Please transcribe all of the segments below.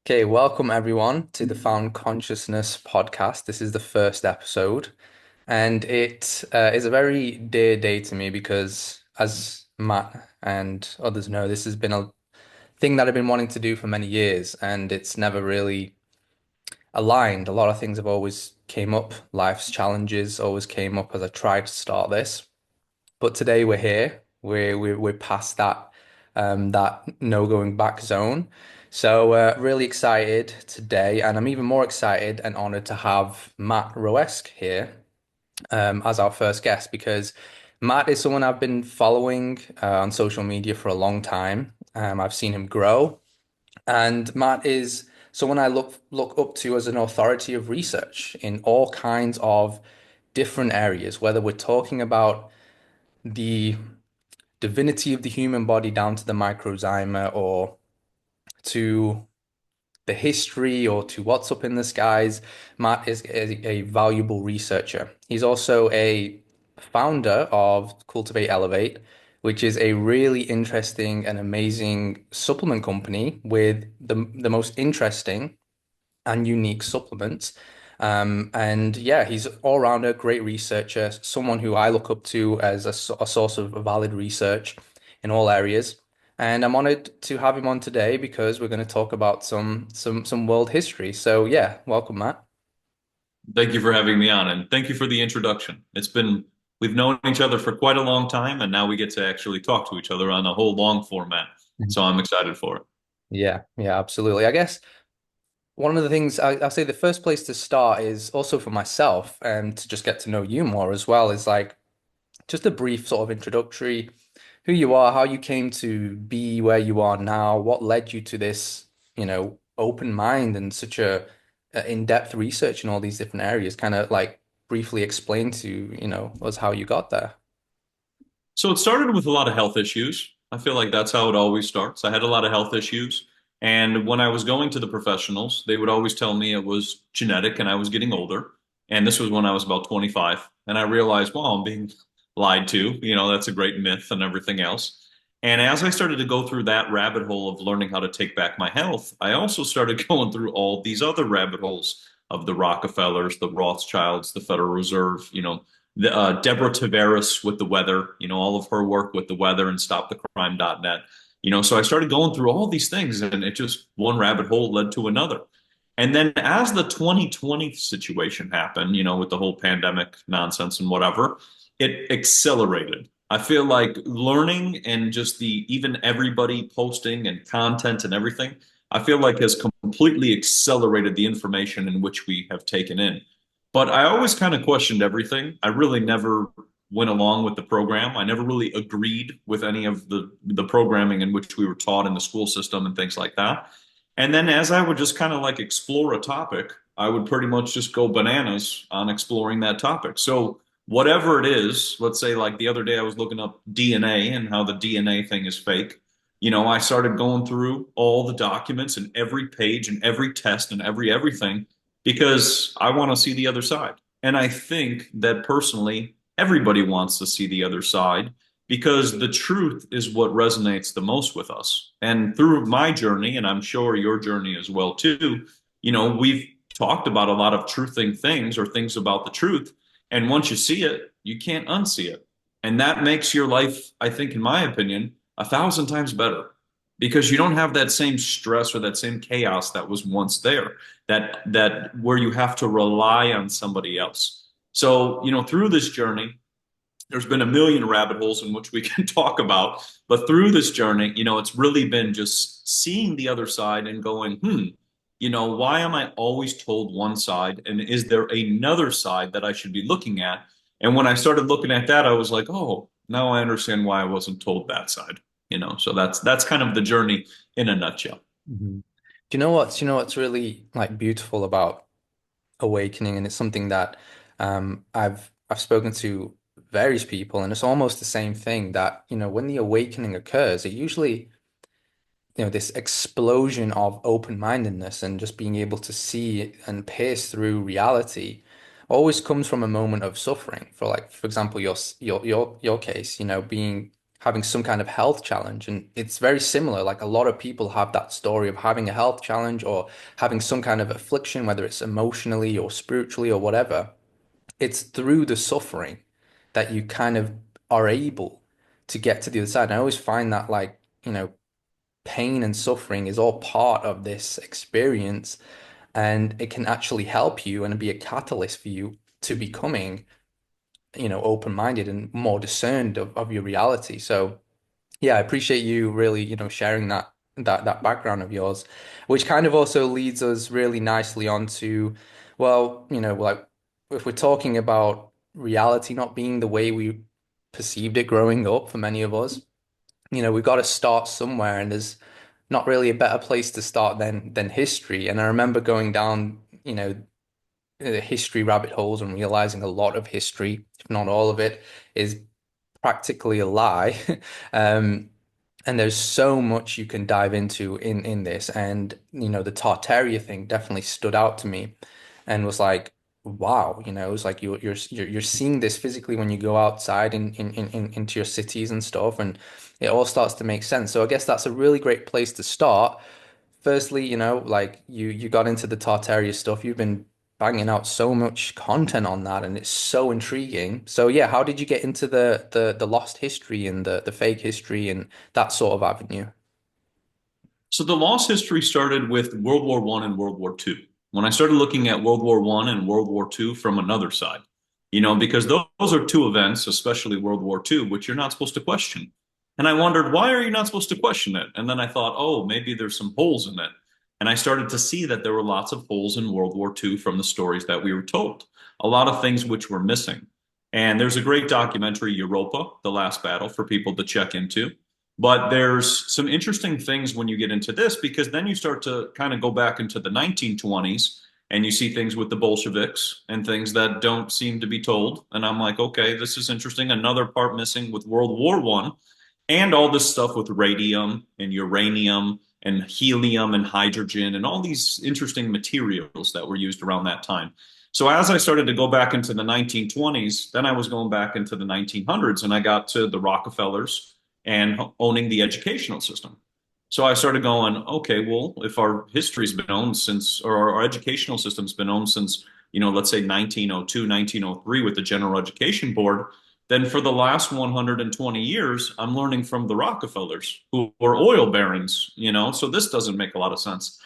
Okay, welcome everyone to the Found Consciousness podcast. This is the first episode, and it is a very dear day to me because, as Matt and others know, this has been a thing that I've been wanting to do for many years, and it's never really aligned. A lot of things have always came up, life's challenges always came up as I tried to start this. But today we're here. We're past that no going back zone. So really excited today, and I'm even more excited and honored to have Matt Roeske here as our first guest because Matt is someone I've been following on social media for a long time. I've seen him grow, and Matt is someone I look up to as an authority of research in all kinds of different areas, whether we're talking about the divinity of the human body down to the microzyma or to the history or to what's up in the skies. Matt is a valuable researcher. He's also a founder of Cultivate Elevate, which is a really interesting and amazing supplement company with the most interesting and unique supplements. And yeah, he's all around a great researcher, someone who I look up to as a source of valid research in all areas. And I'm honored to have him on today because we're going to talk about some world history. So yeah, welcome, Matt. Thank you for having me on, and thank you for the introduction. We've known each other for quite a long time, and now we get to actually talk to each other on a whole long format. Mhm. So I'm excited for it. Yeah, yeah, absolutely. I guess one of the things I'll say the first place to start is also for myself and to just get to know you more as well is like just a brief sort of introductory, who you are, how you came to be where you are now, what led you to this, open mind and such a in-depth research in all these different areas, kind of like briefly explain to, us how you got there. So it started with a lot of health issues. I feel like that's how it always starts. I had a lot of health issues, and when I was going to the professionals, they would always tell me it was genetic and I was getting older. And this was when I was about 25, and I realized, well, I'm being lied to. That's a great myth and everything else. And as I started to go through that rabbit hole of learning how to take back my health, I also started going through all these other rabbit holes of the Rockefellers, the Rothschilds, the Federal Reserve, Deborah Tavares with the weather, all of her work with the weather and stopthecrime.net. So I started going through all these things, and it just one rabbit hole led to another. And then as the 2020 situation happened, with the whole pandemic nonsense and whatever, it accelerated. I feel like learning and just the even everybody posting and content and everything, I feel like has completely accelerated the information in which we have taken in. But I always kind of questioned everything. I really never went along with the program. I never really agreed with any of the programming in which we were taught in the school system and things like that. And then as I would just kind of like explore a topic, I would pretty much just go bananas on exploring that topic. So whatever it is, let's say like the other day I was looking up DNA and how the DNA thing is fake. I started going through all the documents and every page and every test and everything because I want to see the other side. And I think that personally, everybody wants to see the other side because the truth is what resonates the most with us. And through my journey, and I'm sure your journey as well too, we've talked about a lot of truthing things or things about the truth. And once you see it, you can't unsee it. And that makes your life, I think, in my opinion, 1,000 times better because you don't have that same stress or that same chaos that was once there, that where you have to rely on somebody else. So, through this journey, there's been a million rabbit holes in which we can talk about, but through this journey, it's really been just seeing the other side and going, why am I always told one side? And is there another side that I should be looking at? And when I started looking at that, I was like, oh, now I understand why I wasn't told that side. So that's kind of the journey in a nutshell. Mhm. Do you know what's really like beautiful about awakening, and it's something that I've spoken to various people, and it's almost the same thing that, when the awakening occurs, it usually this explosion of open-mindedness and just being able to see and pierce through reality always comes from a moment of suffering. For example, your case, being having some kind of health challenge. And it's very similar. Like a lot of people have that story of having a health challenge or having some kind of affliction, whether it's emotionally or spiritually or whatever. It's through the suffering that you kind of are able to get to the other side. And I always find that like, pain and suffering is all part of this experience, and it can actually help you and be a catalyst for you to becoming, open-minded and more discerned of your reality. So yeah, I appreciate you really, sharing that background of yours, which kind of also leads us really nicely onto, well, like if we're talking about reality not being the way we perceived it growing up for many of us, we've got to start somewhere, and there's not really a better place to start than history. And I remember going down, history rabbit holes and realizing a lot of history, if not all of it, is practically a lie. Um, and there's so much you can dive into in this. And, the Tartaria thing definitely stood out to me and was like, wow, it was like you're seeing this physically when you go outside into your cities and stuff, and it all starts to make sense. So I guess that's a really great place to start. Firstly, like you got into the Tartaria stuff. You've been banging out so much content on that, and it's so intriguing. So yeah, how did you get into the lost history and the fake history and that sort of avenue? So the lost history started with World War One and World War Two. When I started looking at World War One and World War Two from another side, because those are two events, especially World War Two, which you're not supposed to question. And I wondered, why are you not supposed to question it? And then I thought, oh, maybe there's some holes in it. And I started to see that there were lots of holes in World War Two from the stories that we were told, a lot of things which were missing. And there's a great documentary, Europa, The Last Battle, for people to check into. But there's some interesting things when you get into this because then you start to kind of go back into the 1920s and you see things with the Bolsheviks and things that don't seem to be told. And I'm like, okay, this is interesting. Another part missing with World War One and all this stuff with radium and uranium and helium and hydrogen and all these interesting materials that were used around that time. So as I started to go back into the 1920s, then I was going back into the 1900s and I got to the Rockefellers and owning the educational system. So I started going, okay, well, if our history's been owned since, or our educational system's been owned since, let's say 1902, 1903 with the General Education Board, then for the last 120 years, I'm learning from the Rockefellers, who were oil barons. So this doesn't make a lot of sense.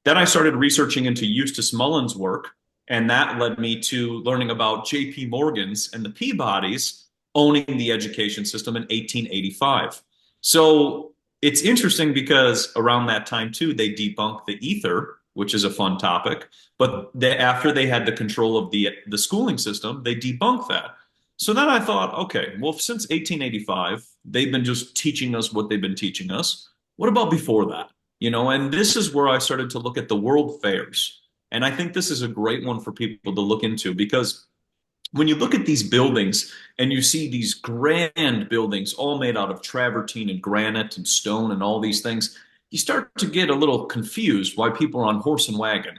Then I started researching into Eustace Mullins' work, and that led me to learning about J.P. Morgan's and the Peabodys owning the education system in 1885. So it's interesting because around that time, too, they debunked the ether, which is a fun topic. But after they had the control of the schooling system, they debunked that. So then I thought, okay, well, since 1885, they've been just teaching us what they've been teaching us. What about before that? And this is where I started to look at the world fairs. And I think this is a great one for people to look into because when you look at these buildings and you see these grand buildings all made out of travertine and granite and stone and all these things, you start to get a little confused why people are on horse and wagon.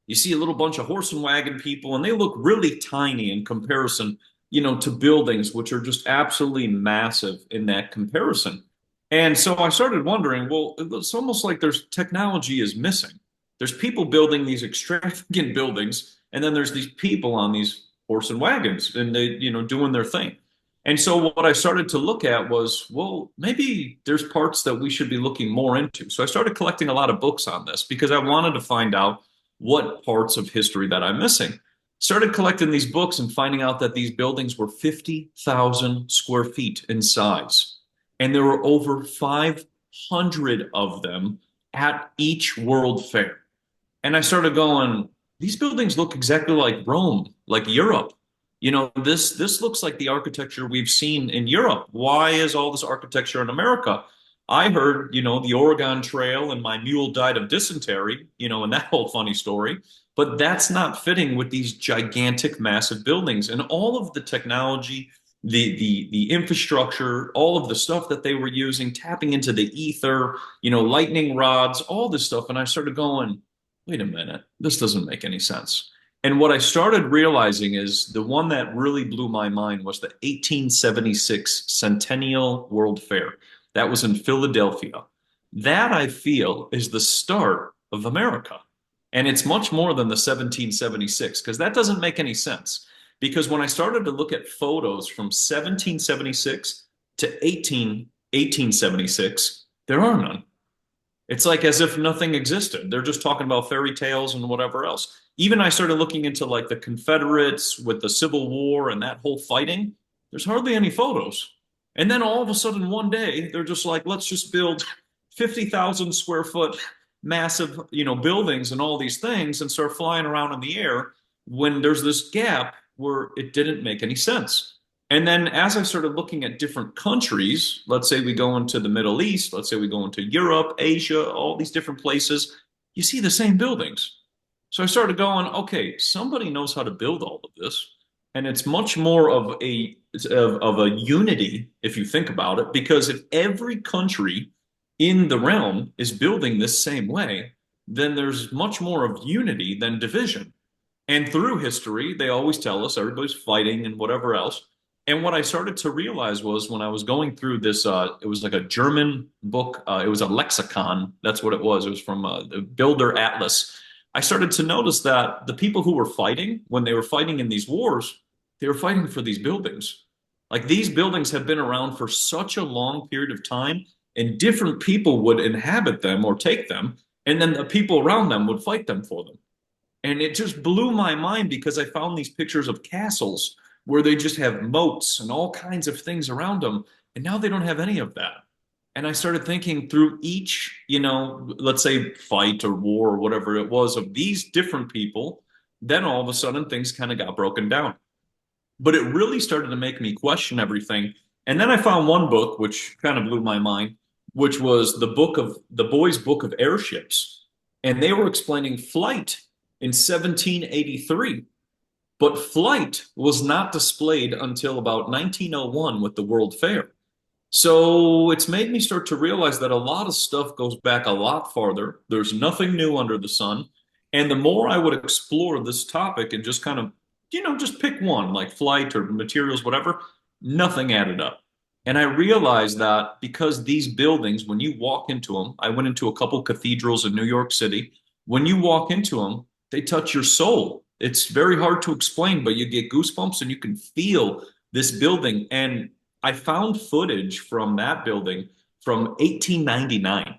You see a little bunch of horse and wagon people, and they look really tiny in comparison, to buildings which are just absolutely massive in that comparison. And so I started wondering, well, it's almost like there's technology is missing. There's people building these extravagant buildings, and then there's these people on these horse and wagons, and they, doing their thing. And so what I started to look at was, well, maybe there's parts that we should be looking more into. So I started collecting a lot of books on this because I wanted to find out what parts of history that I'm missing. Started collecting these books and finding out that these buildings were 50,000 square feet in size. And there were over 500 of them at each World Fair. And I started going, these buildings look exactly like Rome, like Europe. This looks like the architecture we've seen in Europe. Why is all this architecture in America? I heard, the Oregon Trail and my mule died of dysentery, and that whole funny story. But that's not fitting with these gigantic, massive buildings and all of the technology, the infrastructure, all of the stuff that they were using, tapping into the ether, lightning rods, all this stuff. And I started going, wait a minute, this doesn't make any sense. And what I started realizing is the one that really blew my mind was the 1876 Centennial World Fair. That was in Philadelphia. That I feel is the start of America. And it's much more than the 1776 because that doesn't make any sense. Because when I started to look at photos from 1776 to 1876, there are none. It's like as if nothing existed. They're just talking about fairy tales and whatever else. Even I started looking into like the Confederates with the Civil War and that whole fighting. There's hardly any photos. And then all of a sudden, one day, they're just like, let's just build 50,000 square foot massive, buildings and all these things and start flying around in the air when there's this gap where it didn't make any sense. And then as I started looking at different countries, let's say we go into the Middle East, let's say we go into Europe, Asia, all these different places, you see the same buildings. So I started going, okay, somebody knows how to build all of this. And it's much more of a unity if you think about it, because if every country in the realm is building this same way, then there's much more of unity than division. And through history, they always tell us everybody's fighting and whatever else. And what I started to realize was when I was going through this, it was like a German book. It was a lexicon. That's what it was. It was from the Builder Atlas. I started to notice that the people who were fighting, when they were fighting in these wars, they were fighting for these buildings. Like these buildings have been around for such a long period of time, and different people would inhabit them or take them, and then the people around them would fight them for them. And it just blew my mind because I found these pictures of castles where they just have moats and all kinds of things around them. And now they don't have any of that. And I started thinking through each, let's say fight or war or whatever it was of these different people, then all of a sudden things kind of got broken down. But it really started to make me question everything. And then I found one book which kind of blew my mind, which was the boys' book of airships. And they were explaining flight in 1783. But flight was not displayed until about 1901 with the World Fair. So it's made me start to realize that a lot of stuff goes back a lot farther. There's nothing new under the sun. And the more I would explore this topic and just kind of, just pick one, like flight or materials, whatever, nothing added up. And I realized that because these buildings, when you walk into them, I went into a couple cathedrals in New York City. When you walk into them, they touch your soul. It's very hard to explain, but you get goosebumps and you can feel this building. And I found footage from that building from 1899.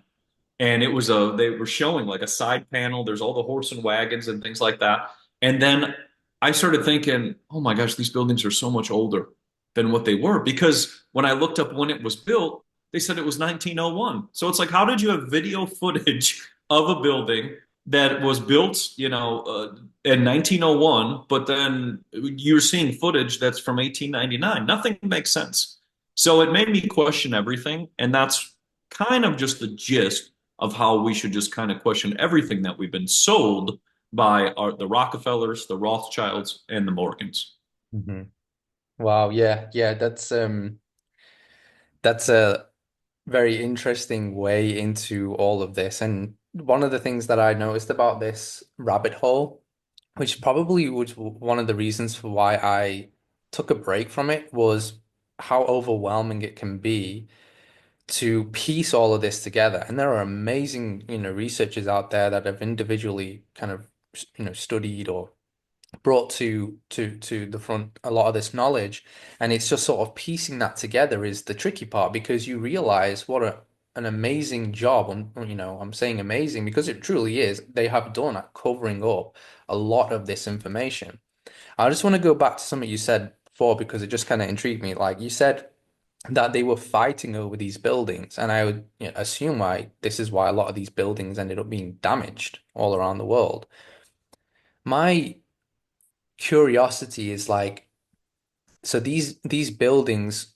And they were showing like a side panel. There's all the horse and wagons and things like that. And then I started thinking, oh my gosh, these buildings are so much older than what they were. Because when I looked up when it was built, they said it was 1901. So it's like, how did you have video footage of a building that was built, in 1901, but then you're seeing footage that's from 1899? Nothing makes sense. So it made me question everything. And that's kind of just the gist of how we should just kind of question everything that we've been sold by the Rockefellers, the Rothschilds, and the Morgans. Hmm. Wow, yeah, yeah, that's a very interesting way into all of this. And one of the things that I noticed about this rabbit hole, which probably was one of the reasons for why I took a break from it, was how overwhelming it can be to piece all of this together. And there are amazing, researchers out there that have individually kind of, studied or brought to the front a lot of this knowledge, and it's just sort of piecing that together is the tricky part because you realize what an amazing job, and I'm saying amazing because it truly is, they have done at covering up a lot of this information. I just want to go back to something you said before because it just kind of intrigued me. Like you said that they were fighting over these buildings, and I would, assume why this is why a lot of these buildings ended up being damaged all around the world. My curiosity is like, so these buildings,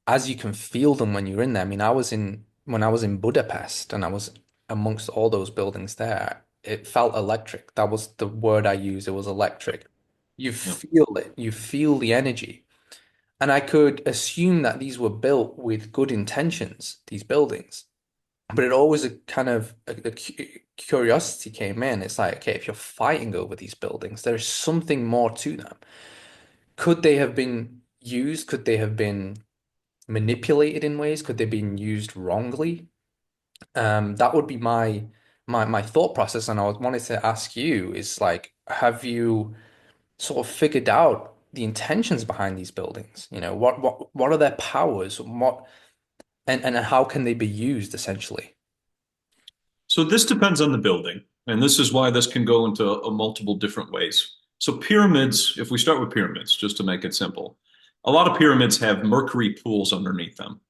as you can feel them when you're in there. I mean, I was in when I was in Budapest and I was amongst all those buildings there. It felt electric. That was the word I used. It was electric. You Yeah. feel it. You feel the energy. And I could assume that these were built with good intentions, these buildings. But it always kind of curiosity came in. It's like, okay, if you're fighting over these buildings, there's something more to them. Could they have been used? Could they have been manipulated in ways? Could they have been used wrongly? That would be my thought process, and I wanted to ask you is like, have you sort of figured out the intentions behind these buildings? You know, what are their powers? And how can they be used essentially? So this depends on the building, and this is why this can go into multiple different ways. So pyramids, if we start with pyramids, just to make it simple, a lot of pyramids have mercury pools underneath them,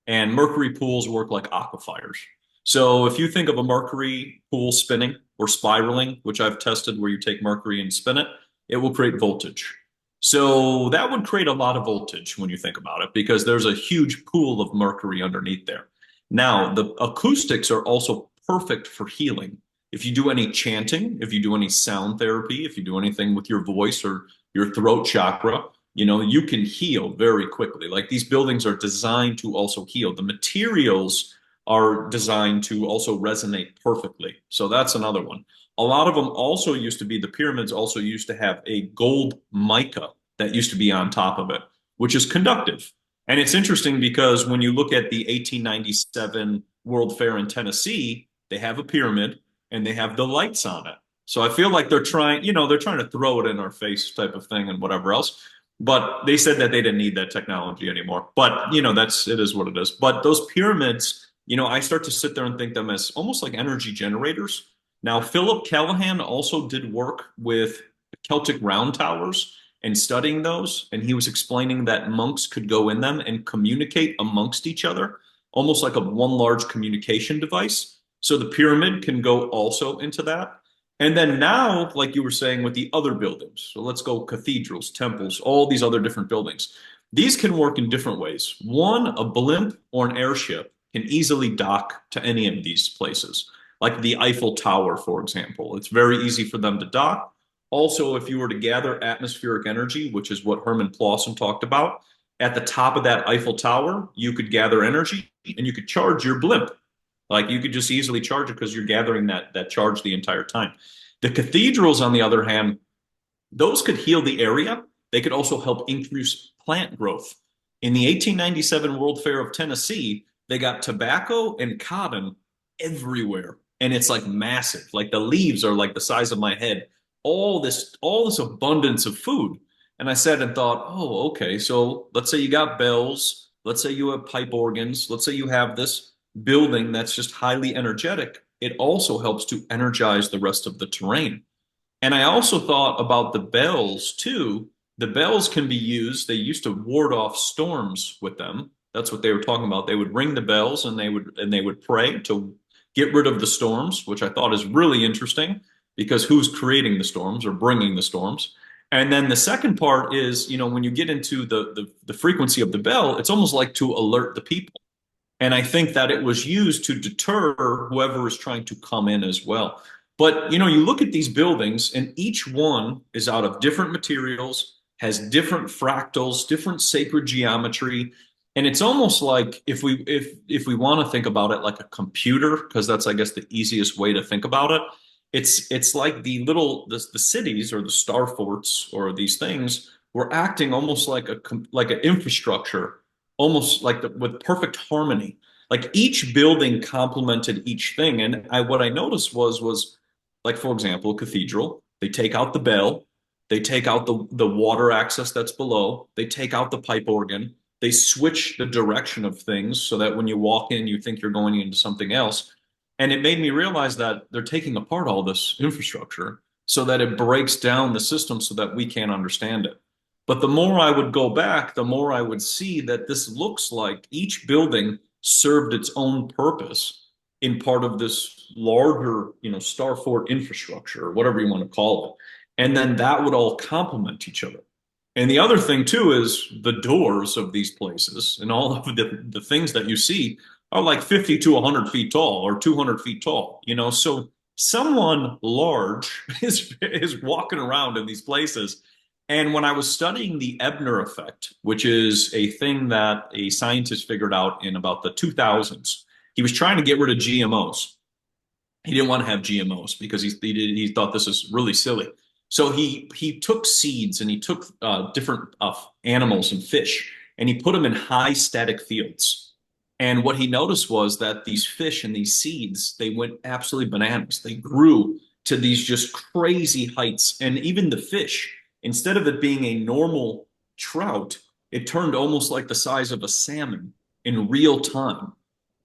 and mercury pools work like aquifers. So if you think of a mercury pool spinning or spiraling, which I've tested where you take mercury and spin it, it will create voltage. So that would create a lot of voltage when you think about it, because there's a huge pool of mercury underneath there. Now, the acoustics are also perfect for healing. If you do any chanting, if you do any sound therapy, if you do anything with your voice or your throat chakra, you can heal very quickly. Like these buildings are designed to also heal. The materials are designed to also resonate perfectly. So that's another one. A lot of them also used to be, the pyramids also used to have a gold mica that used to be on top of it, which is conductive. And it's interesting because when you look at the 1897 World Fair in Tennessee, they have a pyramid and they have the lights on it. So I feel like they're trying to throw it in our face type of thing and whatever else. But they said that they didn't need that technology anymore. But, it is what it is. But those pyramids, I start to sit there and think them as almost like energy generators. Now, Philip Callahan also did work with Celtic round towers and studying those. And he was explaining that monks could go in them and communicate amongst each other, almost like a one large communication device. So the pyramid can go also into that. And then now, like you were saying with the other buildings, so let's go cathedrals, temples, all these other different buildings. These can work in different ways. One, a blimp or an airship can easily dock to any of these places, like the Eiffel Tower, for example. It's very easy for them to dock. Also, if you were to gather atmospheric energy, which is what Herman Plausen talked about, at the top of that Eiffel Tower, you could gather energy and you could charge your blimp. Like you could just easily charge it because you're gathering that charge the entire time. The cathedrals, on the other hand, those could heal the area. They could also help increase plant growth. In the 1897 World Fair of Tennessee, they got tobacco and cotton everywhere. And it's like massive. Like the leaves are like the size of my head. All this abundance of food. And I sat and thought, oh, okay. So let's say you got bells. Let's say you have pipe organs. Let's say you have this building that's just highly energetic. It also helps to energize the rest of the terrain. And I also thought about the bells too. The bells can be used. They used to ward off storms with them. That's what they were talking about. They would ring the bells and they would pray to get rid of the storms, which I thought is really interesting because who's creating the storms or bringing the storms? And then the second part is, when you get into the frequency of the bell, it's almost like to alert the people. And I think that it was used to deter whoever is trying to come in as well. But you look at these buildings, and each one is out of different materials, has different fractals, different sacred geometry, and it's almost like if we want to think about it like a computer, because that's I guess the easiest way to think about it. It's like the cities or the star forts or these things were acting almost like like an infrastructure, almost like with perfect harmony. Like each building complemented each thing, and what I noticed was like for example, a cathedral. They take out the bell, they take out the water access that's below, they take out the pipe organ, they switch the direction of things so that when you walk in, you think you're going into something else. And it made me realize that they're taking apart all this infrastructure so that it breaks down the system so that we can't understand it. But the more I would go back, the more I would see that this looks like each building served its own purpose in part of this larger, star fort infrastructure or whatever you want to call it. And then that would all complement each other. And the other thing too is the doors of these places and all of the things that you see are like 50 to 100 feet tall or 200 feet tall, so someone large is walking around in these places. And when I was studying the Ebner effect, which is a thing that a scientist figured out in about the 2000s, he was trying to get rid of GMOs. He didn't want to have GMOs because he thought this is really silly. So he took seeds and he took different animals and fish and he put them in high static fields. And what he noticed was that these fish and these seeds, they went absolutely bananas. They grew to these just crazy heights. And even the fish, instead of it being a normal trout, it turned almost like the size of a salmon in real time.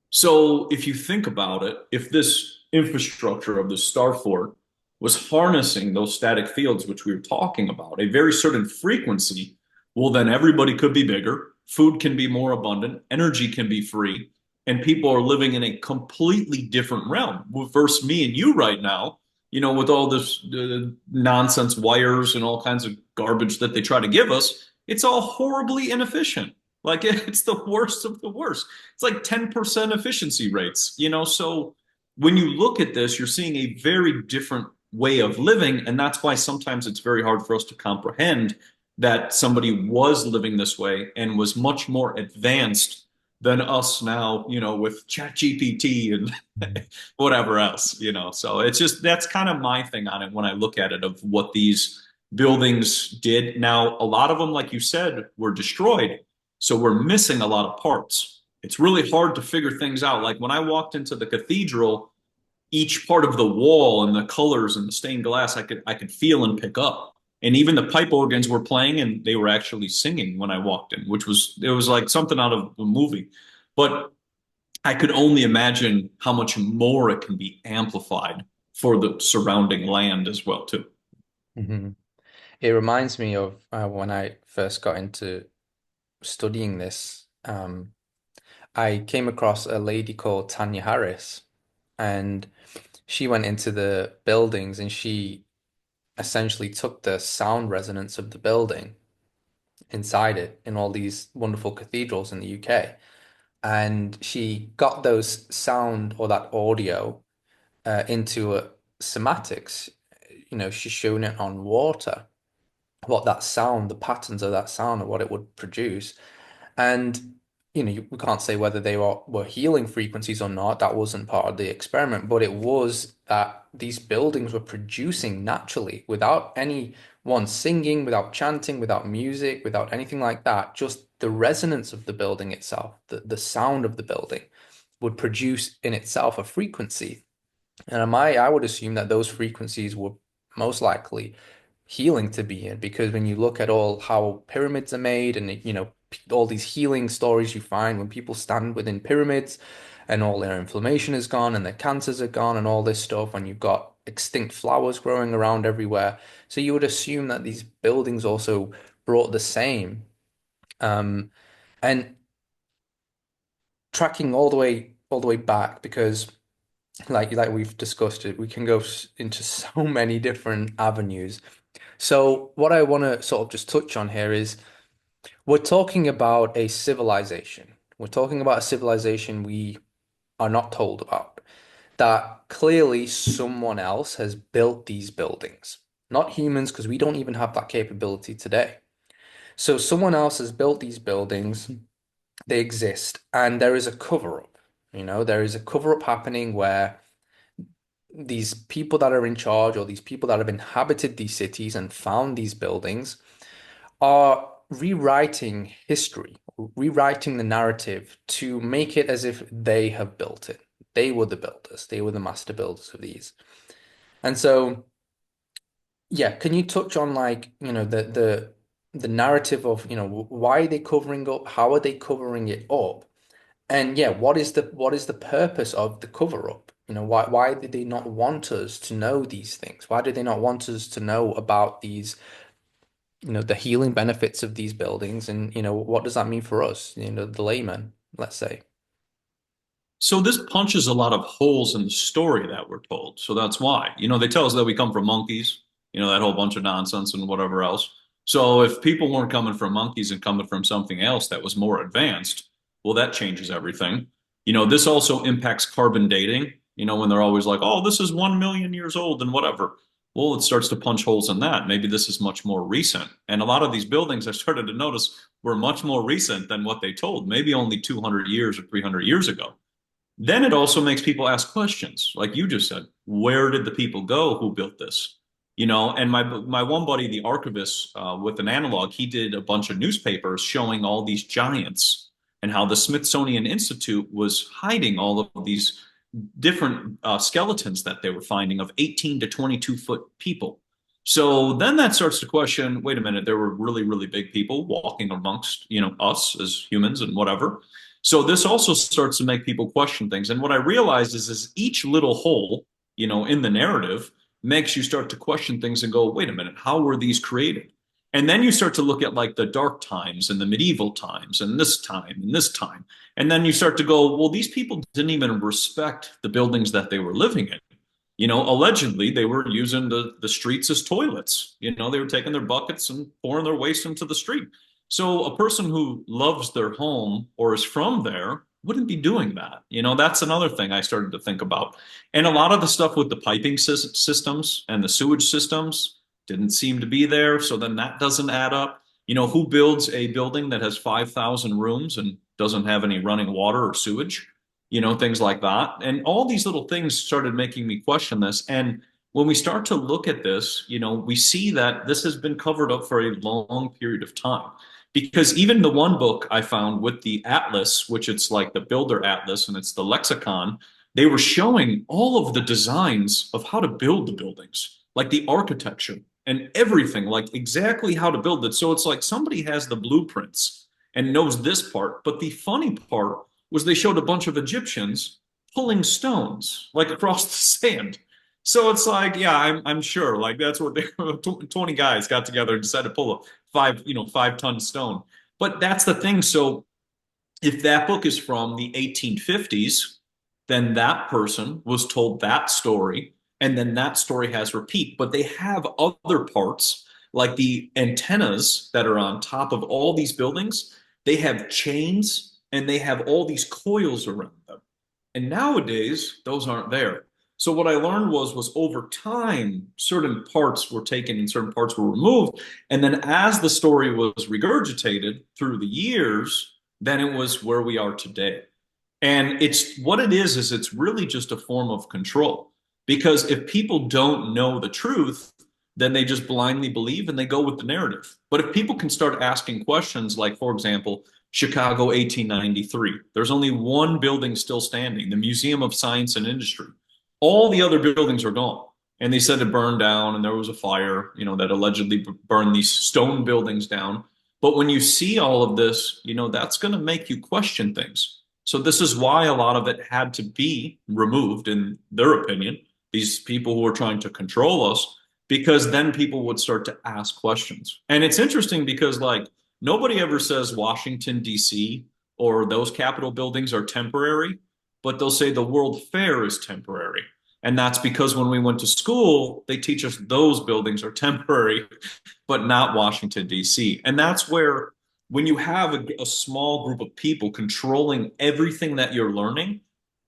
So if you think about it, if this infrastructure of the star fort was harnessing those static fields, which we were talking about, a very certain frequency, well, then everybody could be bigger, food can be more abundant, energy can be free, and people are living in a completely different realm. Versus me and you right now, with all this nonsense wires and all kinds of garbage that they try to give us, it's all horribly inefficient. Like it's the worst of the worst. It's like 10% efficiency rates, So when you look at this, you're seeing a very different way of living. And that's why sometimes it's very hard for us to comprehend that somebody was living this way and was much more advanced than us now, with ChatGPT and whatever else. So it's just that's kind of my thing on it when I look at it of what these buildings did. Now, a lot of them, like you said, were destroyed. So we're missing a lot of parts. It's really hard to figure things out. Like when I walked into the cathedral, each part of the wall and the colors and the stained glass I could feel and pick up. And even the pipe organs were playing and they were actually singing when I walked in, which was it was like something out of a movie. But I could only imagine how much more it can be amplified for the surrounding land as well, too. Mhm. It reminds me of when I first got into studying this. I came across a lady called Tanya Harris, and she went into the buildings and she essentially took the sound resonance of the building inside it in all these wonderful cathedrals in the UK. And she got those sound or that audio into somatics. She's shown it on water, what that sound, the patterns of that sound, and what it would produce. And we can't say whether they were healing frequencies or not. That wasn't part of the experiment, but it was that these buildings were producing naturally without anyone singing, without chanting, without music, without anything like that. Just the resonance of the building itself, the sound of the building would produce in itself a frequency. And I would assume that those frequencies were most likely healing to be in, because when you look at all how pyramids are made and all these healing stories you find when people stand within pyramids and all their inflammation is gone and their cancers are gone and all this stuff, and you've got extinct flowers growing around everywhere. So you would assume that these buildings also brought the same. Um, and tracking all the way back, because like we've discussed it, we can go into so many different avenues. So what I want to sort of just touch on here is we're talking about a civilization. We're talking about a civilization we are not told about. That clearly someone else has built these buildings. Not humans, because we don't even have that capability today. So someone else has built these buildings, they exist, and there is a cover-up. There is a cover-up happening where these people that are in charge, or these people that have inhabited these cities and found these buildings, are rewriting history, rewriting the narrative to make it as if they have built it. They were the builders, they were the master builders of these. And so, yeah, can you touch on, like, the narrative of, why are they covering up? How are they covering it up? And yeah, what is the purpose of the cover up? Why did they not want us to know these things? Why did they not want us to know about these, the healing benefits of these buildings? And what does that mean for us, the layman, let's say. So this punches a lot of holes in the story that we're told. So that's why. They tell us that we come from monkeys, that whole bunch of nonsense and whatever else. So if people weren't coming from monkeys and coming from something else that was more advanced, well, that changes everything. This also impacts carbon dating, when they're always like, oh, this is 1 million years old and whatever. Well, it starts to punch holes in that. Maybe this is much more recent. And a lot of these buildings I started to notice were much more recent than what they told, maybe only 200 years or 300 years ago. Then it also makes people ask questions, like you just said. Where did the people go who built this? And my one buddy, the archivist, with an analog, he did a bunch of newspapers showing all these giants and how the Smithsonian Institute was hiding all of these different skeletons that they were finding of 18 to 22-foot people. So then that starts to question, wait a minute, there were really, really big people walking amongst, us as humans and whatever. So this also starts to make people question things. And what I realized is each little hole, in the narrative makes you start to question things and go, wait a minute, how were these created? And then you start to look at like the dark times and the medieval times and this time and this time. And then you start to go, well, these people didn't even respect the buildings that they were living in. Allegedly they were using the streets as toilets. They were taking their buckets and pouring their waste into the street. So a person who loves their home or is from there wouldn't be doing that. That's another thing I started to think about. And a lot of the stuff with the piping systems and the sewage systems didn't seem to be there. So then that doesn't add up. Who builds a building that has 5,000 rooms and doesn't have any running water or sewage? Things like that. And all these little things started making me question this. And when we start to look at this, we see that this has been covered up for a long period of time. Because even the one book I found with the atlas, which it's like the builder atlas and it's the lexicon, they were showing all of the designs of how to build the buildings, like the architecture and everything, like exactly how to build it. So it's like somebody has the blueprints and knows this part. But the funny part was they showed a bunch of Egyptians pulling stones like across the sand. So it's like, yeah, I'm sure like that's what they 20 guys got together and decided to pull a 5-ton stone. But that's the thing. So if that book is from the 1850s, then that person was told that story, and then that story has repeat. But they have other parts, like the antennas that are on top of all these buildings. They have chains and they have all these coils around them. And nowadays, those aren't there. So what I learned was over time, certain parts were taken and certain parts were removed. And then as the story was regurgitated through the years, then it was where we are today. And it's what it is it's really just a form of control. Because if people don't know the truth, then they just blindly believe and they go with the narrative. But if people can start asking questions, like, for example, Chicago 1893, there's only one building still standing, the Museum of Science and Industry. All the other buildings are gone. And they said it burned down and there was a fire, that allegedly burned these stone buildings down. But when you see all of this, that's going to make you question things. So this is why a lot of it had to be removed, in their opinion, these people who were trying to control us, because then people would start to ask questions. And it's interesting because like nobody ever says Washington, D.C. or those Capitol buildings are temporary, but they'll say the World Fair is temporary. And that's because when we went to school, they teach us those buildings are temporary, but not Washington, D.C. And that's where, when you have a small group of people controlling everything that you're learning,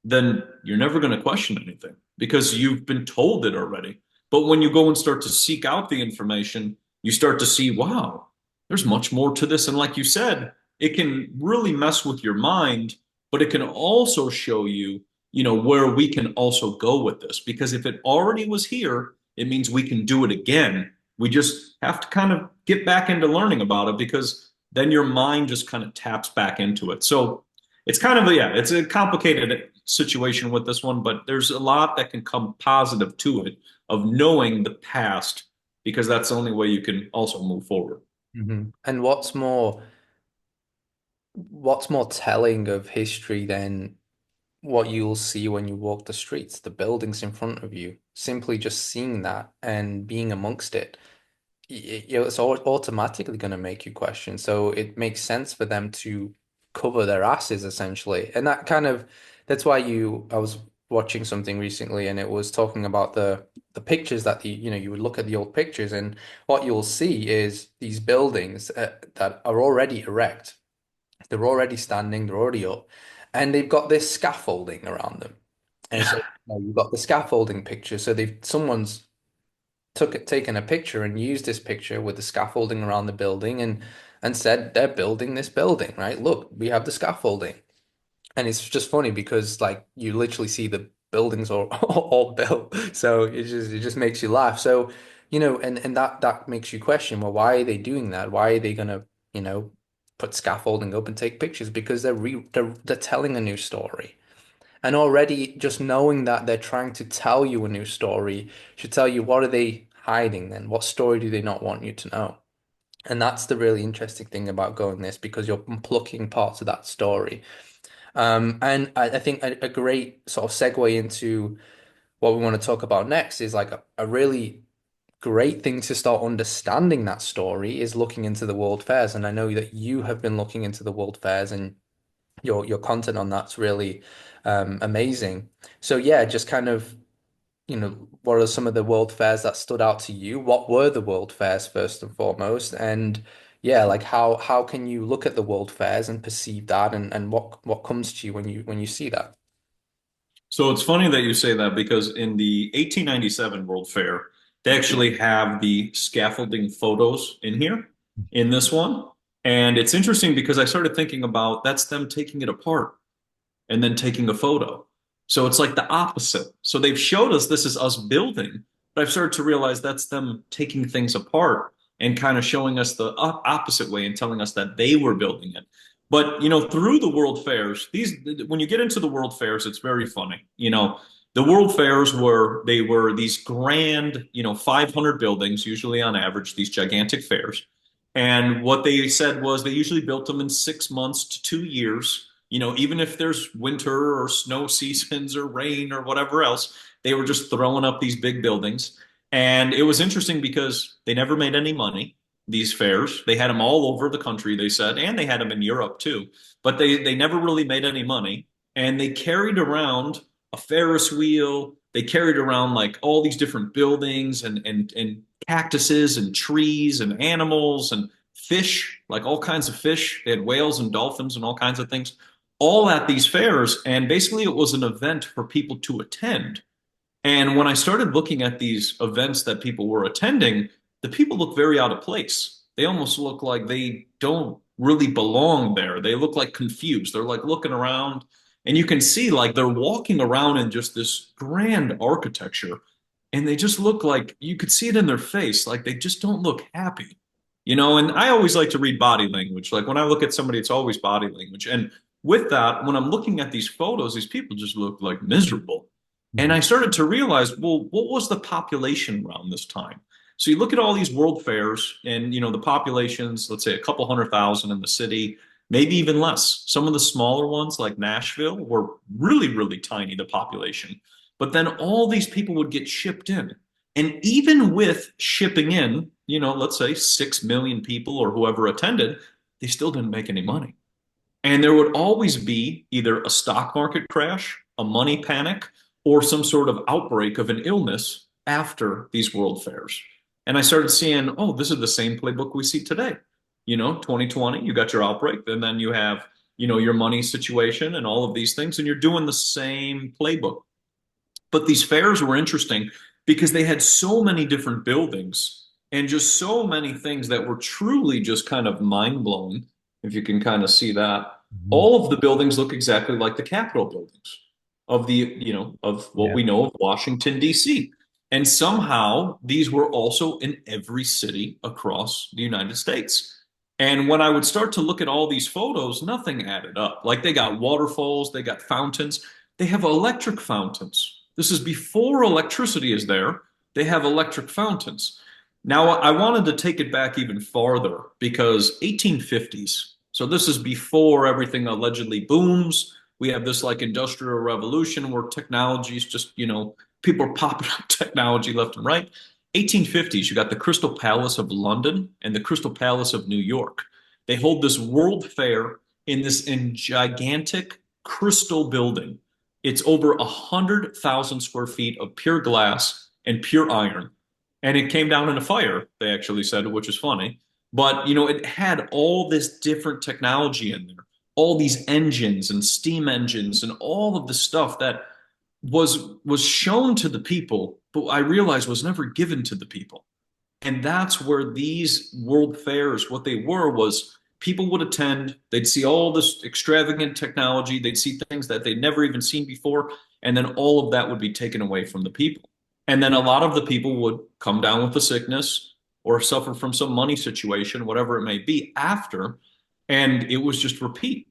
then you're never going to question anything because you've been told it already. But when you go and start to seek out the information, you start to see, wow, there's much more to this. And like you said, it can really mess with your mind, but it can also show you, where we can also go with this. Because if it already was here, it means we can do it again. We just have to kind of get back into learning about it because then your mind just kind of taps back into it. So it's kind of yeah, it's a complicated situation with this one, but there's a lot that can come positive to it of knowing the past because that's the only way you can also move forward. And what's more telling of history than what you'll see when you walk the streets, the buildings in front of you, simply just seeing that and being amongst it, it's automatically going to make you question. So it makes sense for them to cover their asses essentially. And that's why I was watching something recently and it was talking about the pictures that you would look at the old pictures and what you'll see is these buildings that are already erect. They're already standing, they're already up, and they've got this scaffolding around them. And so Yeah. you've got the scaffolding picture. So someone's taken a picture and used this picture with the scaffolding around the building and said they're building this building, right? Look, we have the scaffolding. And it's just funny because like you literally see the buildings all built. So it just makes you laugh. So, and that makes you question, well, why are they doing that? Why are they gonna, you know, put scaffolding up and take pictures? Because they're telling a new story. And already just knowing that they're trying to tell you a new story should tell you, what are they hiding then? What story do they not want you to know? And that's the really interesting thing about going this, because you're plucking parts of that story. And I think a great sort of segue into what we want to talk about next is like a really great thing to start understanding that story is looking into the world fairs. And I know that you have been looking into the world fairs, and your content on that's really amazing. So yeah, just kind of, what are some of the world fairs that stood out to you? What were the world fairs first and foremost? And yeah, like how can you look at the world fairs and perceive that, and what comes to you when you see that? So it's funny that you say that because in the 1897 World Fair, they actually have the scaffolding photos in here in this one. And it's interesting because I started thinking about that's them taking it apart and then taking a photo. So it's like the opposite. So they've showed us this is us building, but I've started to realize that's them taking things apart and kind of showing us the opposite way and telling us that they were building it. But through the world fairs, these when you get into the world fairs, it's very funny. The world fairs were these grand, 500 buildings, usually on average, these gigantic fairs. And what they said was they usually built them in 6 months to 2 years. Even if there's winter or snow seasons or rain or whatever else, they were just throwing up these big buildings. And it was interesting because they never made any money, these fairs. They had them all over the country, they said, and they had them in Europe too. But they never really made any money. And they carried around a Ferris wheel. They carried around like all these different buildings and cactuses and trees and animals and fish, like all kinds of fish. They had whales and dolphins and all kinds of things all at these fairs. And basically, it was an event for people to attend. And when I started looking at these events that people were attending, the people look very out of place. They almost look like they don't really belong there. They look like confused. They're like looking around, and you can see like they're walking around in just this grand architecture. And they just look like you could see it in their face, like they just don't look happy. And I always like to read body language. Like when I look at somebody, it's always body language. And with that, when I'm looking at these photos, these people just look like miserable. And Mhm. I started to realize, well, what was the population around this time? So you look at all these world fairs and, the populations, let's say a couple 100,000 in the city, maybe even less. Some of the smaller ones like Nashville were really, really tiny, the population. But then all these people would get shipped in. And even with shipping in, let's say 6 million people or whoever attended, they still didn't make any money. And there would always be either a stock market crash, a money panic, or some sort of outbreak of an illness after these world fairs. And I started seeing, oh, this is the same playbook we see today. 2020, you got your outbreak, and then you have, your money situation and all of these things, and you're doing the same playbook. But these fairs were interesting because they had so many different buildings and just so many things that were truly just kind of mind blowing. If you can kind of see that, Mhm. all of the buildings look exactly like the Capitol buildings of what Yeah. we know of Washington, D.C. And somehow these were also in every city across the United States. And when I would start to look at all these photos, nothing added up. Like they got waterfalls, they got fountains, they have electric fountains. This is before electricity is there. They have electric fountains. Now, I wanted to take it back even farther because 1850s. So this is before everything allegedly booms. We have this like industrial revolution where technology is just, people are popping up technology left and right. 1850s, you got the Crystal Palace of London and the Crystal Palace of New York. They hold this world fair in gigantic crystal building. It's over 100,000 square feet of pure glass and pure iron. And it came down in a fire, they actually said, which is funny. But, it had all this different technology in there, all these engines and steam engines and all of the stuff that was shown to the people, but I realized was never given to the people. And that's where these world fairs, what they were was people would attend, they'd see all this extravagant technology, they'd see things that they'd never even seen before, and then all of that would be taken away from the people. And then a lot of the people would come down with a sickness or suffer from some money situation, whatever it may be, after, and it was just repeat.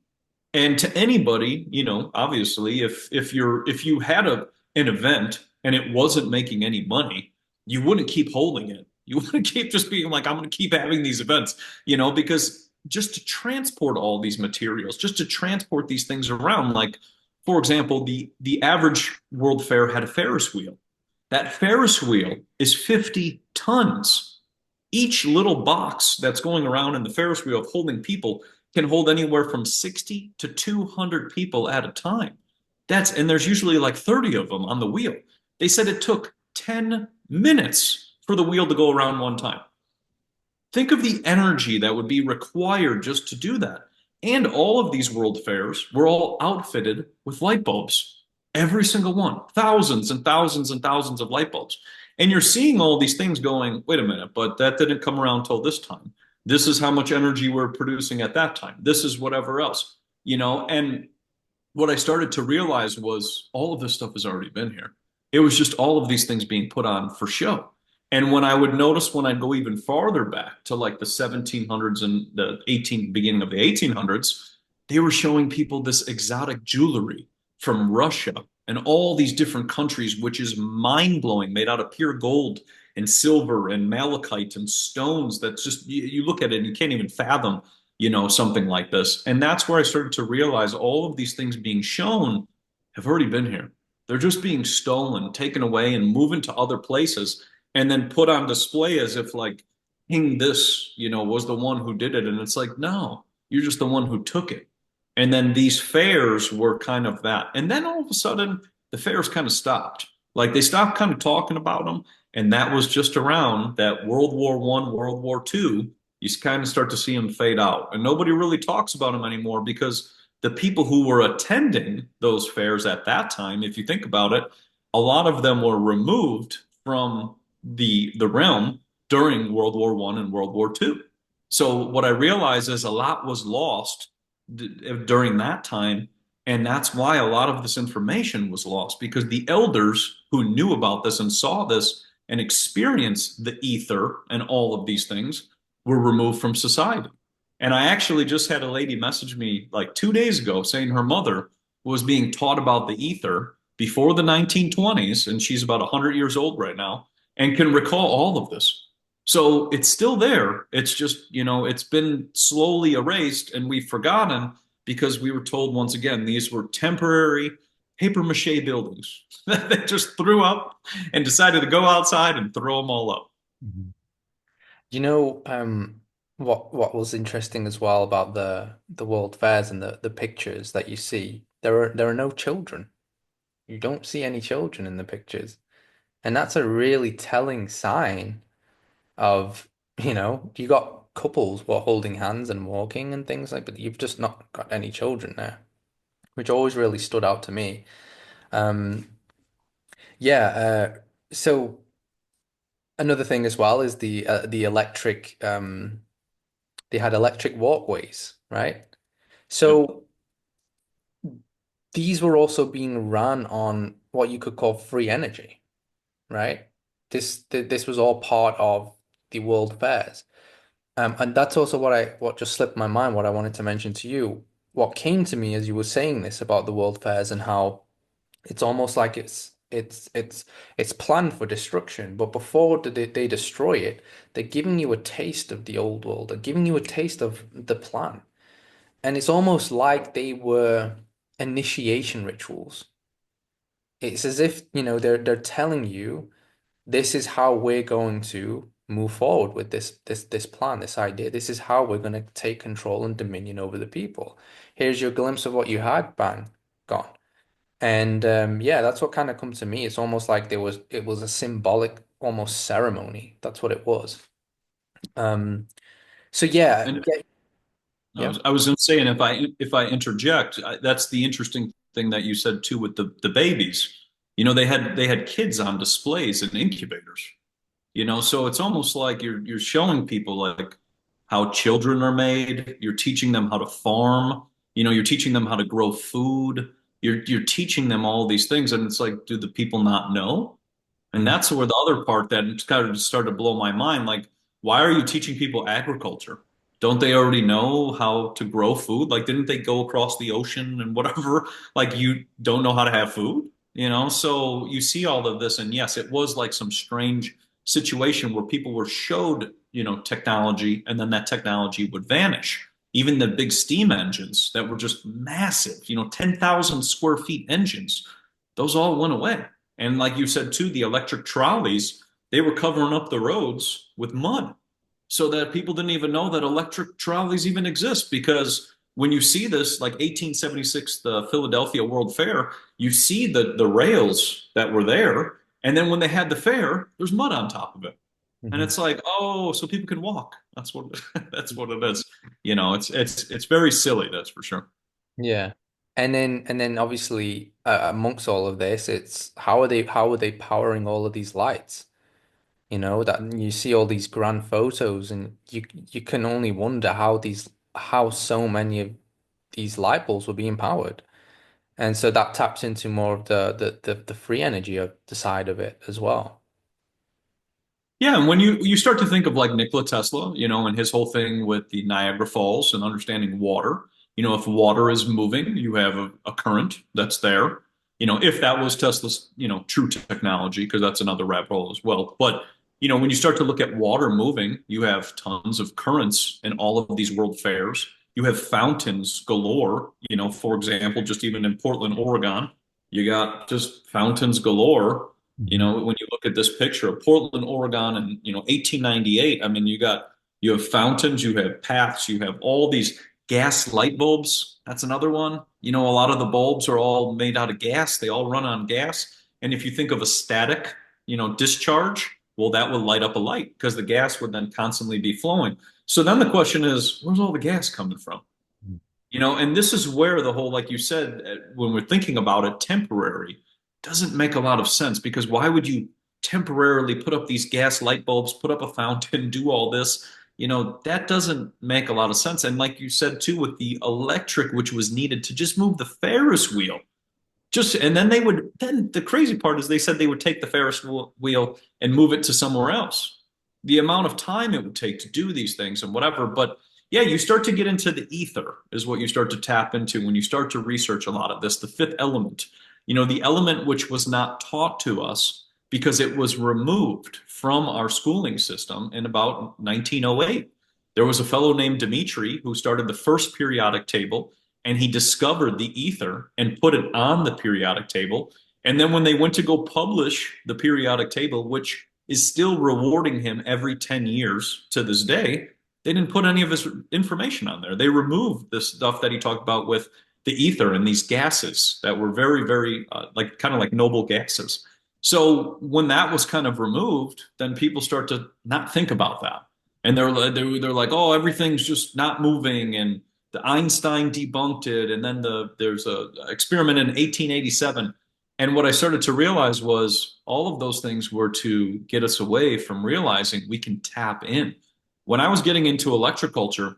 And to anybody, obviously, if you had an event and it wasn't making any money, you wouldn't keep holding it. You wouldn't keep just being like, I'm going to keep having these events, because just to transport all these materials, just to transport these things around, like, for example, the average World Fair had a Ferris wheel. That Ferris wheel is 50 tons. Each little box that's going around in the Ferris wheel of holding people can hold anywhere from 60 to 200 people at a time. And there's usually like 30 of them on the wheel. They said it took 10 minutes for the wheel to go around one time. Think of the energy that would be required just to do that. And all of these world fairs were all outfitted with light bulbs. Every single one, thousands and thousands and thousands of light bulbs. And you're seeing all these things going, wait a minute, but that didn't come around till this time. This is how much energy we're producing at that time. This is whatever else, and what I started to realize was all of this stuff has already been here. It was just all of these things being put on for show. And when I would notice when I'd go even farther back to like the 1700s and the beginning of the 1800s, they were showing people this exotic jewelry from Russia and all these different countries, which is mind blowing, made out of pure gold and silver and malachite and stones. That's just, you look at it and you can't even fathom, something like this. And that's where I started to realize all of these things being shown have already been here. They're just being stolen, taken away, and moving to other places and then put on display as if like King this, was the one who did it. And it's like, no, you're just the one who took it. And then these fairs were kind of that. And then all of a sudden, the fairs kind of stopped. Like they stopped kind of talking about them. And that was just around that World War One, World War Two. You kind of start to see them fade out. And nobody really talks about them anymore because the people who were attending those fairs at that time, if you think about it, a lot of them were removed from the realm during World War One and World War Two. So what I realized is a lot was lost during that time, and that's why a lot of this information was lost because the elders who knew about this and saw this and experienced the ether and all of these things were removed from society. And I actually just had a lady message me like 2 days ago saying her mother was being taught about the ether before the 1920s, and she's about 100 years old right now and can recall all of this. So it's still there. It's just, it's been slowly erased and we've forgotten because we were told once again, these were temporary paper mache buildings that they just threw up and decided to go outside and throw them all up. Mhm. You know, what was interesting as well about the world fairs and the pictures that you see, there are no children. You don't see any children in the pictures. And that's a really telling sign of, you got couples who are holding hands and walking and things like, but you've just not got any children there, which always really stood out to me. Um, yeah, so another thing as well is the electric they had electric walkways, right? Yeah. So these were also being run on what you could call free energy, right? This was all part of the world fairs. And that's also what just slipped my mind, what I wanted to mention to you. What came to me as you were saying this about the world fairs and how it's almost like it's planned for destruction, but before they destroy it, they're giving you a taste of the old world. They're giving you a taste of the plan. And it's almost like they were initiation rituals. It's as if, they're telling you this is how we're going to move forward with this plan, this idea. This is how we're going to take control and dominion over the people. Here's your glimpse of what you had, bang, gone. And yeah, that's what kind of come to me. It's almost like it was a symbolic almost ceremony. That's what it was. Um, so yeah, And yeah, yeah. I was saying if I interject, that's the interesting thing that you said too with the babies. They had kids on displays in incubators. So it's almost like you're showing people like how children are made. You're teaching them how to farm. You're teaching them how to grow food. You're teaching them all these things, and it's like, do the people not know? And Mhm. that's where the other part that kind of started to blow my mind. Like, why are you teaching people agriculture? Don't they already know how to grow food? Like, didn't they go across the ocean and whatever? Like, you don't know how to have food, So you see all of this, and yes, it was like some strange situation where people were showed, technology, and then that technology would vanish. Even the big steam engines that were just massive, 10,000 square feet engines, those all went away. And like you said too, the electric trolleys, they were covering up the roads with mud so that people didn't even know that electric trolleys even exist. Because when you see this, like 1876, the Philadelphia World Fair, you see the rails that were there. And then when they had the fair, there's mud on top of it. And Mhm. it's like, oh, so people can walk. That's what that's what it is. It's very silly, that's for sure. Yeah. And then obviously amongst all of this, it's how are they powering all of these lights? That you see all these grand photos and you can only wonder how so many of these light bulbs were being powered. And so that taps into more of the free energy of the side of it as well. Yeah, and when you start to think of like Nikola Tesla, and his whole thing with the Niagara Falls and understanding water, if water is moving, you have a current that's there. If that was Tesla's, true technology, because that's another rabbit hole as well. But, when you start to look at water moving, you have tons of currents in all of these world fairs. You have fountains galore, for example, just even in Portland, Oregon, you got just fountains galore. Mhm. When you look at this picture of Portland, Oregon in, 1898, I mean, you have fountains, you have paths, you have all these gas light bulbs. That's another one. A lot of the bulbs are all made out of gas. They all run on gas. And if you think of a static, discharge, well, that would light up a light because the gas would then constantly be flowing. So then the question is, where's all the gas coming from? And this is where the whole, like you said, when we're thinking about it, temporary doesn't make a lot of sense because why would you temporarily put up these gas light bulbs, put up a fountain, do all this? That doesn't make a lot of sense. And like you said too, with the electric, which was needed to just move the Ferris wheel, and then then the crazy part is they said they would take the Ferris wheel and move it to somewhere else. The amount of time it would take to do these things and whatever. But yeah, you start to get into the ether, is what you start to tap into when you start to research a lot of this. The fifth element, the element which was not taught to us because it was removed from our schooling system in about 1908. There was a fellow named Dmitri who started the first periodic table and he discovered the ether and put it on the periodic table. And then when they went to go publish the periodic table, which is still rewarding him every 10 years to this day, they didn't put any of his information on there. They removed the stuff that he talked about with the ether and these gases that were very, very like kind of like noble gases. So when that was kind of removed, then people start to not think about that. And they're like, oh, everything's just not moving, and the Einstein debunked it, and then there's a experiment in 1887. And what I started to realize was all of those things were to get us away from realizing we can tap in. When I was getting into electroculture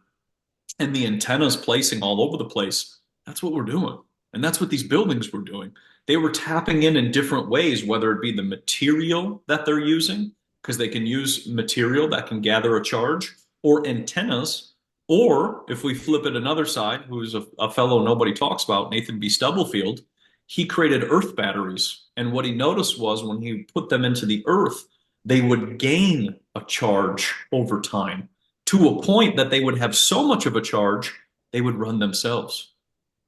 and the antennas placing all over the place, that's what we're doing. And that's what these buildings were doing. They were tapping in different ways, whether it be the material that they're using, because they can use material that can gather a charge, or antennas. Or if we flip it another side, who's a fellow nobody talks about, Nathan B. Stubblefield, he created earth batteries. And what he noticed was when he put them into the earth, they would gain a charge over time to a point that they would have so much of a charge, they would run themselves.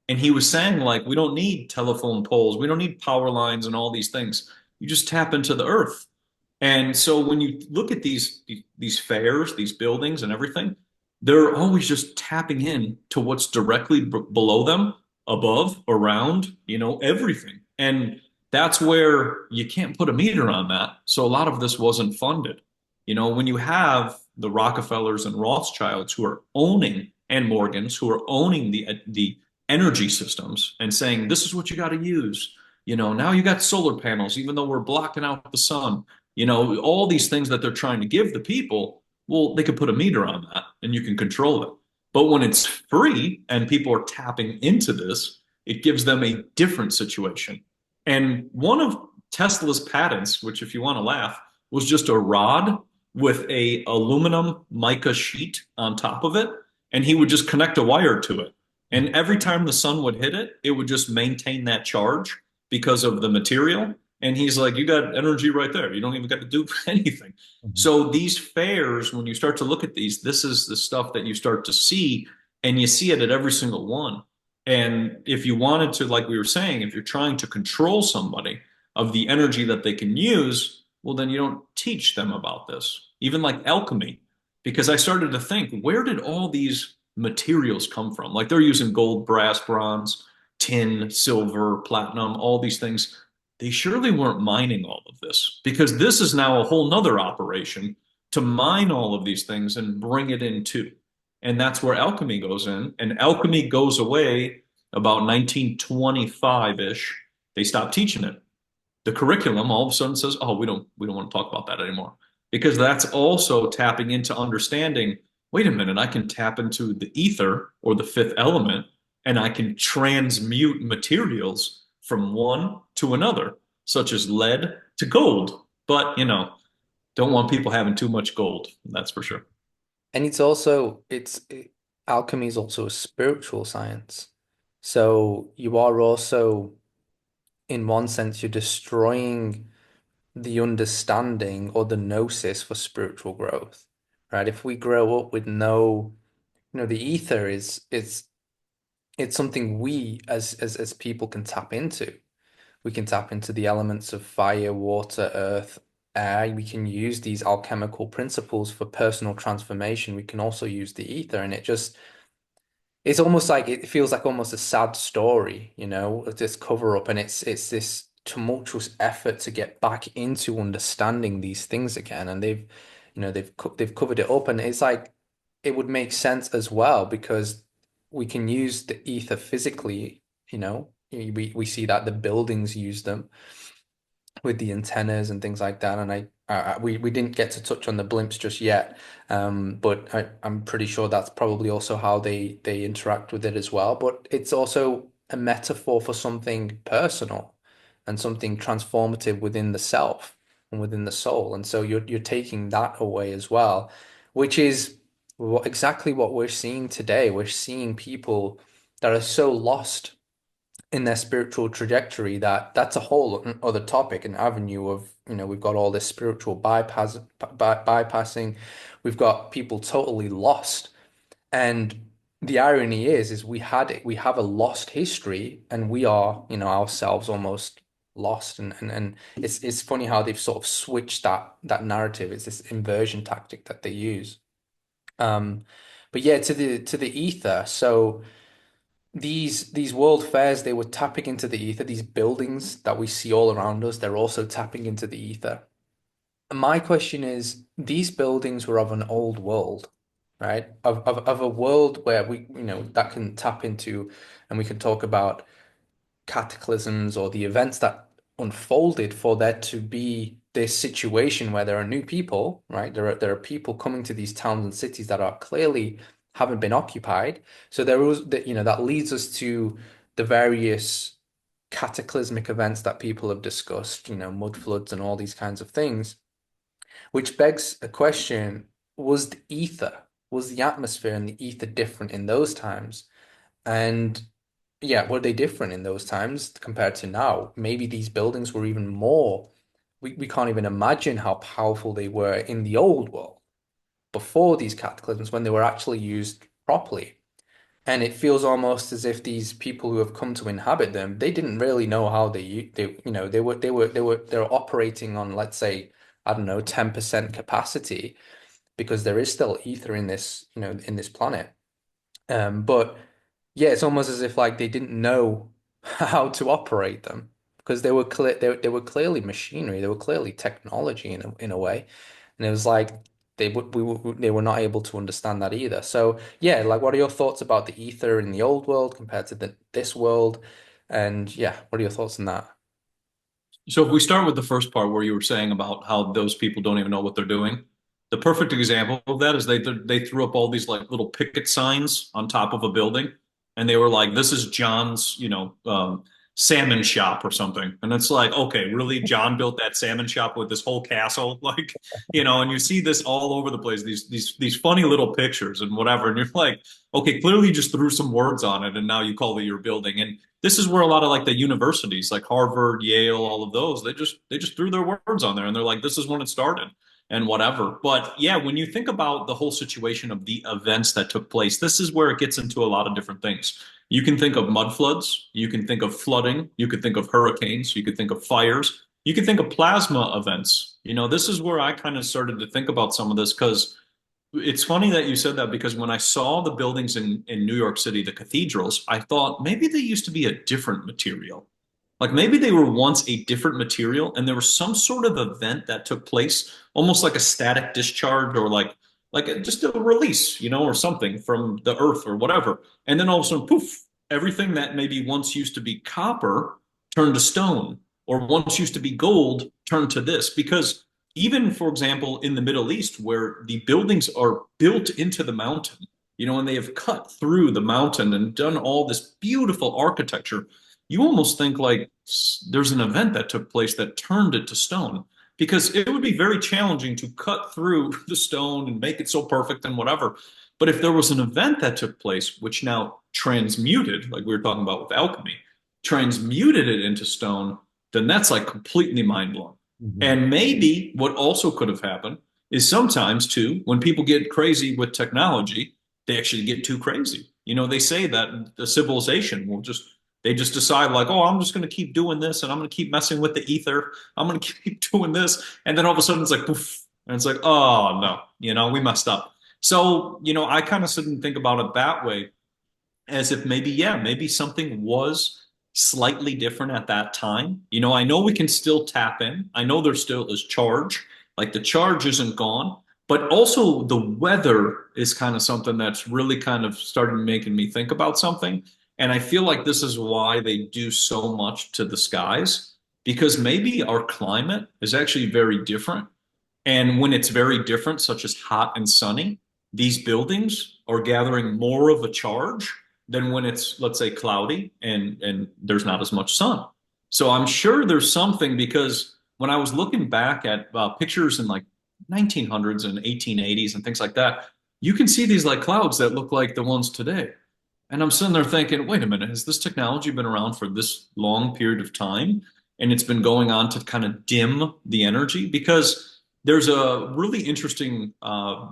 And he was saying, like, we don't need telephone poles, we don't need power lines and all these things. You just tap into the earth. And so when you look at these fairs, these buildings and everything, they're always just tapping in to what's directly below them, above, around, everything. And that's where you can't put a meter on that. So a lot of this wasn't funded. When you have the Rockefellers and Rothschilds who are owning, and Morgans who are owning the energy systems and saying, this is what you got to use. Now you got solar panels, even though we're blocking out the sun. All these things that they're trying to give the people, well, they could put a meter on that. and you can control it. But when it's free and people are tapping into this, it gives them a different situation. And one of Tesla's patents, which if you want to laugh, was just a rod with a aluminum mica sheet on top of it, and he would just connect a wire to it. And every time the sun would hit it, it would just maintain that charge because of the material. And he's like, you got energy right there. You don't even got to do anything. Mhm. So these fairs, when you start to look at these, this is the stuff that you start to see, and you see it at every single one. And if you wanted to, like we were saying, if you're trying to control somebody of the energy that they can use, well, then you don't teach them about this. Even like alchemy, because I started to think, where did all these materials come from? Like they're using gold, brass, bronze, tin, silver, platinum, all these things. They surely weren't mining all of this because this is now a whole nother operation to mine all of these things and bring it into. And that's where alchemy goes in. And alchemy goes away about 1925-ish. They stopped teaching it. The curriculum all of a sudden says, "Oh, we don't want to talk about that anymore." Because that's also tapping into understanding, wait a minute, I can tap into the ether or the fifth element and I can transmute materials from one to another, such as lead to gold. But, don't want people having too much gold, that's for sure. And it's also alchemy is also a spiritual science. So you are also, in one sense, you're destroying the understanding or the gnosis for spiritual growth, right? If we grow up with no, the ether it's something we as people can tap into. We can tap into the elements of fire, water, earth, air. We can use these alchemical principles for personal transformation. We can also use the ether, and it's almost like it feels like almost a sad story, of this cover up, and it's this tumultuous effort to get back into understanding these things again, and they've covered it up, and it's like it would make sense as well because we can use the ether physically, we see that the buildings use them with the antennas and things like that. And we didn't get to touch on the blimps just yet, but I'm pretty sure that's probably also how they interact with it as well. But it's also a metaphor for something personal and something transformative within the self and within the soul. And so you're taking that away as well, which is exactly what we're seeing today. We're seeing people that are so lost in their spiritual trajectory that's a whole other topic, an avenue of, we've got all this spiritual bypassing. We've got people totally lost. And the irony is we have a lost history and we are, ourselves almost lost. And it's funny how they've sort of switched that narrative. It's this inversion tactic that they use. Um, but yeah, to the ether. So these world fairs, they were tapping into the ether. These buildings that we see all around us, they're also tapping into the ether. And my question is, these buildings were of an old world, right? Of a world where that can tap into, and we can talk about cataclysms or the events that unfolded for there to be this situation where there are new people, right? There are people coming to these towns and cities that are clearly haven't been occupied. So there was that, that leads us to the various cataclysmic events that people have discussed, mud floods and all these kinds of things, which begs a question, was the atmosphere and the ether different in those times? And yeah, were they different in those times compared to now? Maybe these buildings were even more. We can't even imagine how powerful they were in the old world before these cataclysms when they were actually used properly. And it feels almost as if these people who have come to inhabit them, they didn't really know how they were operating on, let's say, I don't know, 10% capacity because there is still ether in this planet. But yeah, it's almost as if like they didn't know how to operate them because they were clearly machinery, they were clearly technology in a way, and it was like they were not able to understand that either. So yeah, like what are your thoughts about the ether in the old world compared to this world? And yeah, what are your thoughts on that? So if we start with the first part where you were saying about how those people don't even know what they're doing, The perfect example of that is they threw up all these like little picket signs on top of a building, and they were like, "This is John's, salmon shop or something." And it's like, okay, really, John built that salmon shop with this whole castle, like, and you see this all over the place, these funny little pictures and whatever, and you're like, okay, clearly you just threw some words on it, and now you call it your building. And this is where a lot of like the universities, like Harvard, Yale, all of those, they just threw their words on there, and they're like, this is when it started and whatever. But yeah, when you think about the whole situation of the events that took place, this is where it gets into a lot of different things. You can think of mud floods, you can think of flooding, you could think of hurricanes, you could think of fires, you could think of plasma events. This is where I kind of started to think about some of this because it's funny that you said that because when I saw the buildings in New York City, the cathedrals, I thought maybe they used to be a different material. Like maybe they were once a different material and there was some sort of event that took place, almost like a static discharge or just a release, or something from the earth or whatever. And then all of a sudden, poof, everything that maybe once used to be copper turned to stone, or once used to be gold turned to this. Because even, for example, in the Middle East, where the buildings are built into the mountain, and they have cut through the mountain and done all this beautiful architecture, you almost think like there's an event that took place that turned it to stone because it would be very challenging to cut through the stone and make it so perfect and whatever. But if there was an event that took place, which now transmuted, like we were talking about with alchemy, transmuted it into stone, then that's like completely mind blowing. Mhm. And maybe what also could have happened is sometimes too, when people get crazy with technology, they actually get too crazy. They say that the civilization will they just decide like, oh, I'm just going to keep doing this and I'm going to keep messing with the ether. I'm going to keep doing this. And then all of a sudden it's like, poof. And it's like, oh, no, we messed up. So, I kind of sit and think about it that way as if maybe, yeah, maybe something was slightly different at that time. I know we can still tap in. I know there still is charge. Like the charge isn't gone, but also the weather is kind of something that's really kind of started making me think about something. And I feel like this is why they do so much to the skies, because maybe our climate is actually very different. And when it's very different, such as hot and sunny, these buildings are gathering more of a charge than when it's, let's say, cloudy and there's not as much sun. So I'm sure there's something because when I was looking back at pictures in like 1900s and 1880s and things like that, you can see these like clouds that look like the ones today. And I'm sitting there thinking, wait a minute, has this technology been around for this long period of time? And it's been going on to kind of dim the energy? Because there's a really interesting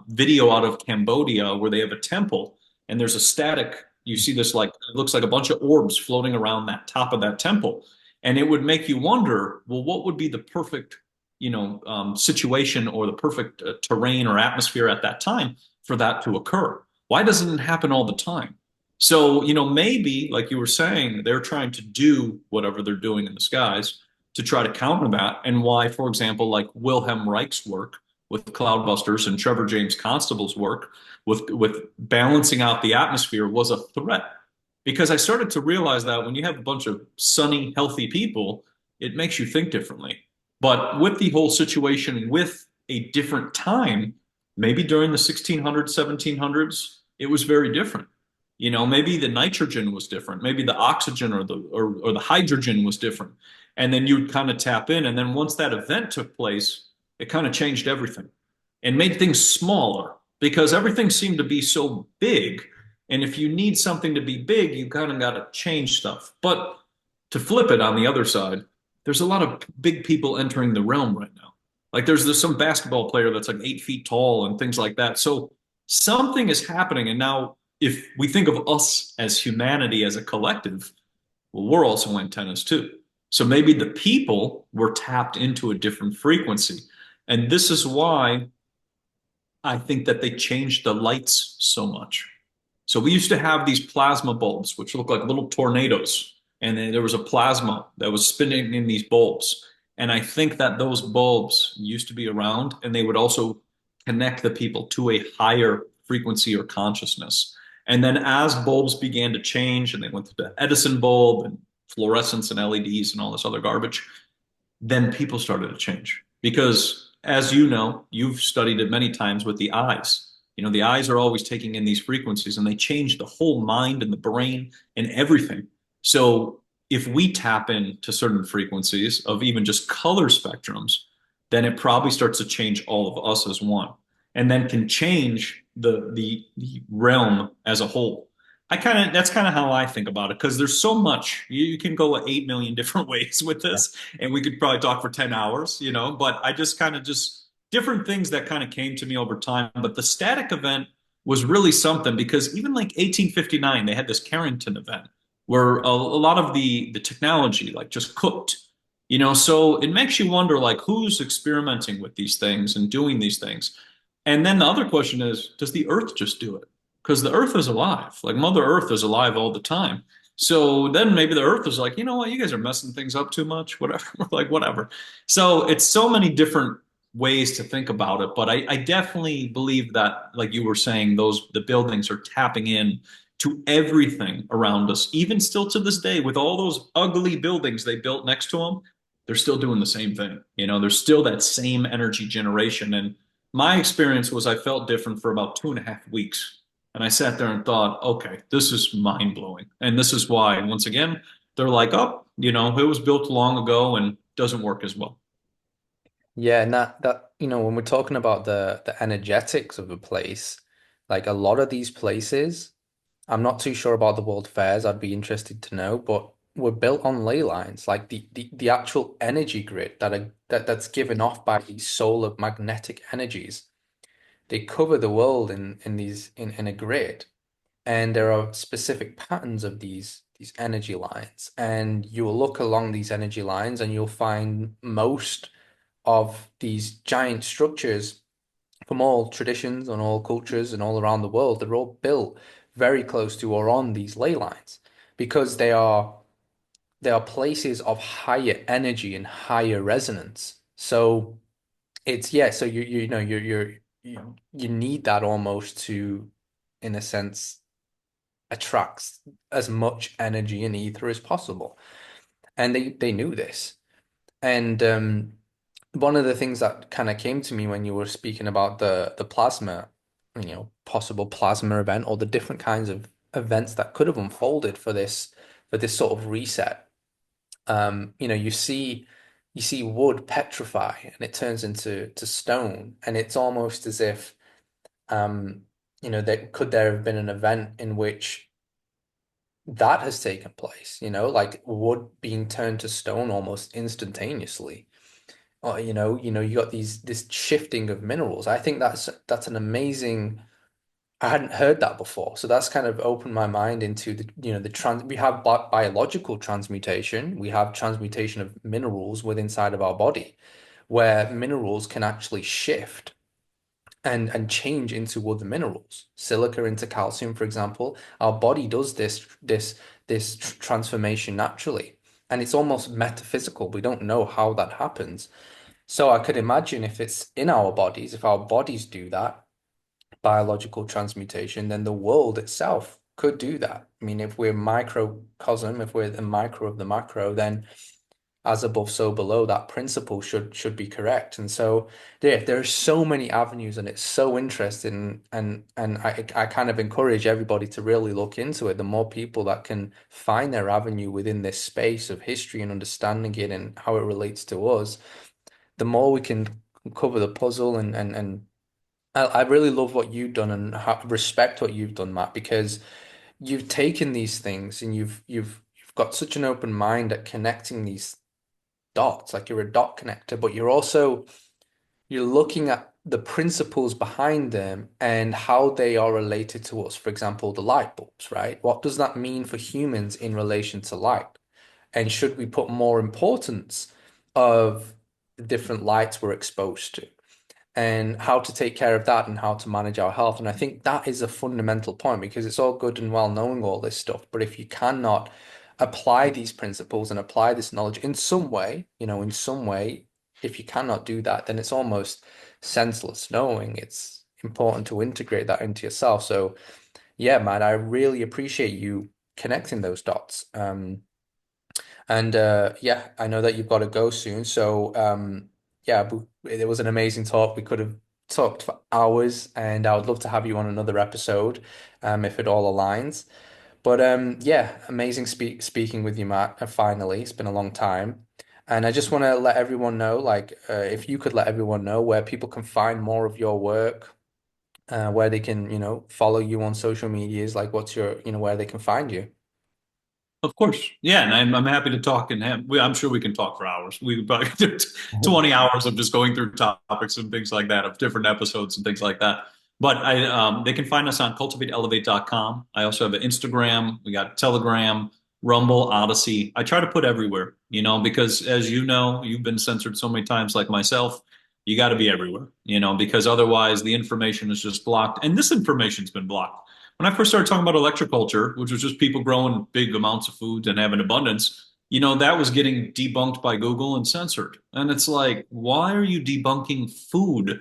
video out of Cambodia where they have a temple and there's a static. You see this like, it looks like a bunch of orbs floating around that top of that temple. And it would make you wonder, well, what would be the perfect, situation or the perfect terrain or atmosphere at that time for that to occur? Why doesn't it happen all the time? So, maybe, like you were saying, they're trying to do whatever they're doing in the skies to try to counter that. And why, for example, like Wilhelm Reich's work with Cloudbusters and Trevor James Constable's work with balancing out the atmosphere was a threat. Because I started to realize that when you have a bunch of sunny, healthy people, it makes you think differently. But with the whole situation with a different time, maybe during the 1600s, 1700s, it was very different. Maybe the nitrogen was different. Maybe the oxygen or the hydrogen was different. And then you'd kind of tap in. And then once that event took place, it kind of changed everything and made things smaller because everything seemed to be so big. And if you need something to be big, you kind of got to change stuff. But to flip it on the other side, there's a lot of big people entering the realm right now. Like there's some basketball player that's like 8 feet tall and things like that. So something is happening. And now if we think of us as humanity as a collective, well, we're also antennas too. So maybe the people were tapped into a different frequency. And this is why I think that they changed the lights so much. So we used to have these plasma bulbs, which look like little tornadoes. And then there was a plasma that was spinning in these bulbs. And I think that those bulbs used to be around and they would also connect the people to a higher frequency or consciousness. And then as bulbs began to change and they went to the Edison bulb and fluorescence and LEDs and all this other garbage, then people started to change because as you know, you've studied it many times with the eyes. The eyes are always taking in these frequencies and they change the whole mind and the brain and everything. So if we tap into certain frequencies of even just color spectrums, then it probably starts to change all of us as one, and then can change the realm as a whole. That's kind of how I think about it because there's so much. You can go 8 million different ways with Yeah. this, and we could probably talk for 10 hours, but I just kind of just different things that kind of came to me over time. But the static event was really something because even like 1859, they had this Carrington event where a lot of the technology like just cooked, so it makes you wonder like who's experimenting with these things and doing these things. And then the other question is, does the Earth just do it? Because the Earth is alive. Like Mother Earth is alive all the time. So then maybe the Earth is like, you know what, you guys are messing things up too much, whatever, like whatever. So it's so many different ways to think about it, but I definitely believe that, like you were saying, the buildings are tapping in to everything around us, even still to this day, with all those ugly buildings they built next to them, they're still doing the same thing. There's still that same energy generation. And my experience was I felt different for about 2.5 weeks. And I sat there and thought, okay, this is mind blowing. And this is why, once again, they're like, oh, it was built long ago and doesn't work as well. Yeah, and when we're talking about the energetics of a place, like a lot of these places, I'm not too sure about the world fairs. I'd be interested to know, but were built on ley lines, like the actual energy grid that's given off by these solar magnetic energies. They cover the world in a grid, and there are specific patterns of these energy lines, and you will look along these energy lines, and you'll find most of these giant structures from all traditions and all cultures and all around the world. They're all built very close to or on these ley lines because they are places of higher energy and higher resonance. So it's yeah, so you know you need that almost to, in a sense, attract as much energy and ether as possible. And they knew this. And one of the things that kind of came to me when you were speaking about the plasma, possible plasma event or the different kinds of events that could have unfolded for this sort of reset. You see wood petrify and it turns into stone, and it's almost as if there have been an event in which that has taken place, like wood being turned to stone almost instantaneously. Or, you got this shifting of minerals. I think that's an amazing. I hadn't heard that before, so that's kind of opened my mind into the trans. We have biological transmutation. We have transmutation of minerals within inside of our body, where minerals can actually shift and change into other minerals, silica into calcium, for example. Our body does this transformation naturally, and it's almost metaphysical. We don't know how that happens. So I could imagine if it's in our bodies, if our bodies do that biological transmutation, then the world itself could do that. I mean, if we're microcosm, if we're the micro of the macro, then as above, so below, that principle should be correct. And so yeah, there are so many avenues and it's so interesting. And I kind of encourage everybody to really look into it. The more people that can find their avenue within this space of history and understanding it and how it relates to us, the more we can cover the puzzle. And I really love what you've done and respect what you've done, Matt, because you've taken these things and you've got such an open mind at connecting these dots. Like you're a dot connector, but you're looking at the principles behind them and how they are related to us. For example, the light bulbs, right? What does that mean for humans in relation to light? And should we put more importance of the different lights we're exposed to, and how to take care of that and how to manage our health? And I think that is a fundamental point because it's all good and well knowing all this stuff, but if you cannot apply these principles and apply this knowledge in some way, if you cannot do that, then it's almost senseless knowing. It's important to integrate that into yourself. So yeah, man, I really appreciate you connecting those dots. And yeah, I know that you've got to go soon. So yeah, it was an amazing talk. We could have talked for hours, and I would love to have you on another episode, if it all aligns. But yeah, amazing speaking with you, Matt. Finally, it's been a long time, and I just want to let everyone know, like, if you could let everyone know where people can find more of your work, where they can, follow you on social medias, like, what's your, where they can find you. Of course. Yeah, and I'm happy to talk and I'm sure we can talk for hours. We could probably do 20 hours of just going through topics and things like that, of different episodes and things like that. But they can find us on cultivateelevate.com. I also have an Instagram, we got Telegram, Rumble, Odyssey. I try to put everywhere, because as you know, you've been censored so many times like myself. You got to be everywhere, because otherwise the information is just blocked. And this information's been blocked. When I first started talking about electroculture, which was just people growing big amounts of food and having abundance, that was getting debunked by Google and censored. And it's like, why are you debunking food?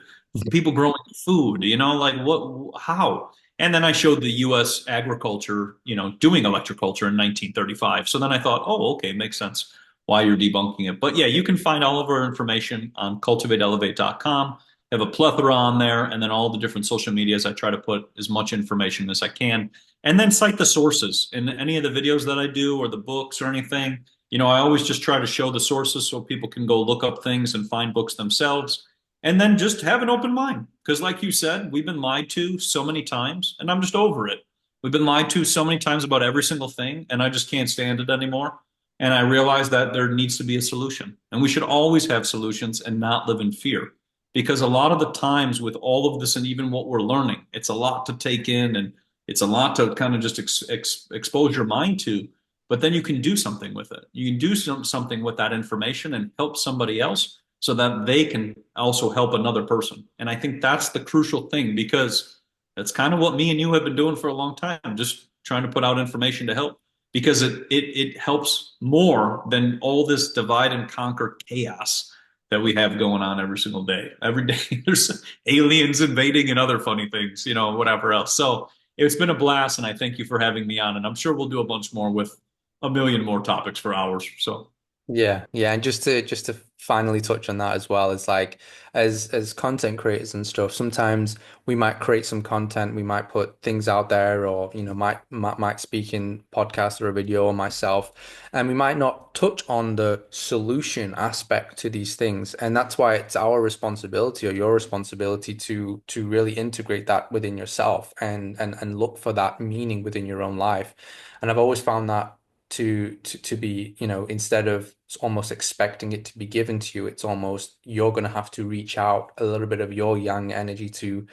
People growing food, like what, how? And then I showed the US agriculture, doing electroculture in 1935. So then I thought, oh, okay, makes sense why you're debunking it. But yeah, you can find all of our information on cultivateelevate.com. Have a plethora on there, and then all the different social medias. I try to put as much information as I can, and then cite the sources in any of the videos that I do or the books or anything. I always just try to show the sources so people can go look up things and find books themselves, and then just have an open mind. Because, like you said, we've been lied to so many times, and I'm just over it. We've been lied to so many times about every single thing, and I just can't stand it anymore. And I realize that there needs to be a solution, and we should always have solutions and not live in fear because a lot of the times with all of this and even what we're learning, it's a lot to take in and it's a lot to kind of just expose your mind to. But then you can do something with it. You can do something with that information and help somebody else so that they can also help another person. And I think that's the crucial thing because that's kind of what me and you have been doing for a long time, just trying to put out information to help because it helps more than all this divide and conquer chaos that we have going on every single day. Every day there's aliens invading and other funny things, whatever else. So it's been a blast, and I thank you for having me on. And I'm sure we'll do a bunch more with a million more topics for hours. So Yeah, yeah, and just to finally touch on that as well, is like as content creators and stuff, sometimes we might create some content, we might put things out there, or might speak in podcast or a video or myself, and we might not touch on the solution aspect to these things, and that's why it's our responsibility or your responsibility to really integrate that within yourself and look for that meaning within your own life, and I've always found that to be, instead of almost expecting it to be given to you, it's almost you're going to have to reach out a little bit of your yang energy to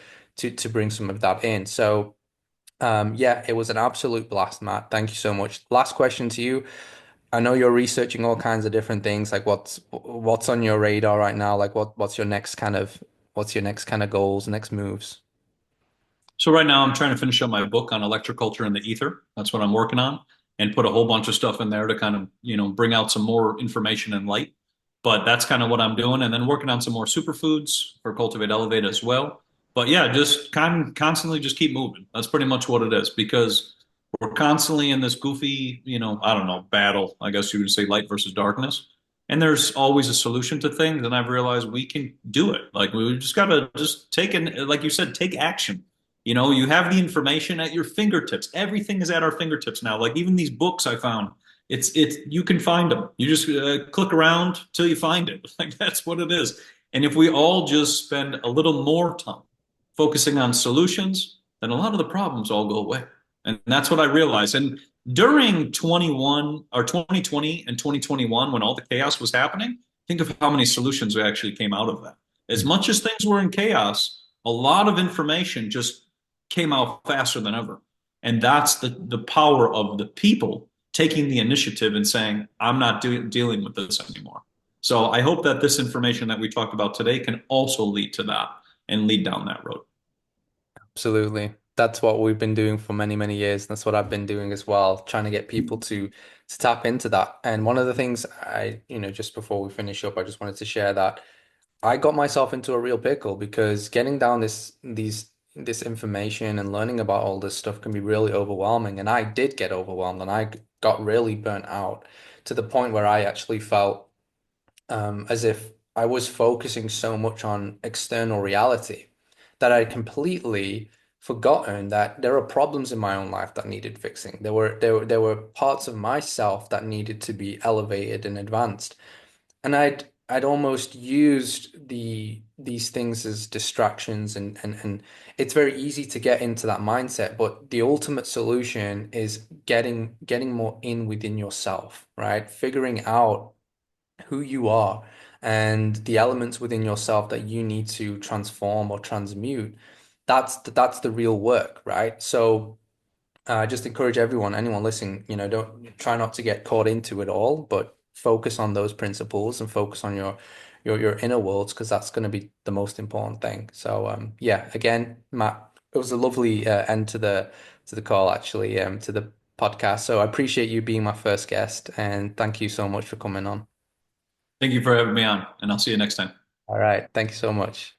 bring some of that in. So yeah, it was an absolute blast, Matt. Thank you so much. Last question to you. I know you're researching all kinds of different things. Like what's on your radar right now? Like what's your next kind of goals, next moves? So right now I'm trying to finish up my book on electroculture and the ether. That's what I'm working on and put a whole bunch of stuff in there to kind of, bring out some more information and light. But that's kind of what I'm doing. And then working on some more superfoods for Cultivate Elevate as well. But yeah, just constantly just keep moving. That's pretty much what it is because we're constantly in this goofy, I don't know, battle, I guess you would say light versus darkness. And there's always a solution to things. And I've realized we can do it. Like we just got to just take in, like you said, take action. You have the information at your fingertips. Everything is at our fingertips now. Like even these books I found, it's you can find them. You just click around till you find it. Like that's what it is. And if we all just spend a little more time focusing on solutions, then a lot of the problems all go away. And that's what I realized. And during 21 or 2020 and 2021, when all the chaos was happening, think of how many solutions actually came out of that. As much as things were in chaos, a lot of information just came out faster than ever. And that's the power of the people taking the initiative and saying, I'm not dealing with this anymore. So I hope that this information that we talked about today can also lead to that and lead down that road. Absolutely. That's what we've been doing for many, many years. That's what I've been doing as well, trying to get people to tap into that. And one of the things just before we finish up, I just wanted to share that I got myself into a real pickle because getting down this information and learning about all this stuff can be really overwhelming. And I did get overwhelmed and I got really burnt out to the point where I actually felt as if I was focusing so much on external reality that I'd completely forgotten that there are problems in my own life that needed fixing. There were parts of myself that needed to be elevated and advanced. And I'd almost used these things as distractions, and it's very easy to get into that mindset, but the ultimate solution is getting more in within yourself, right? Figuring out who you are and the elements within yourself that you need to transform or transmute. That's the real work, right? So I just encourage anyone listening, don't try not to get caught into it all, but focus on those principles and focus on your inner worlds because that's going to be the most important thing. So yeah, again, Matt, it was a lovely end to the call actually, to the podcast. So I appreciate you being my first guest and thank you so much for coming on. Thank you for having me on, and I'll see you next time. All right, thank you so much.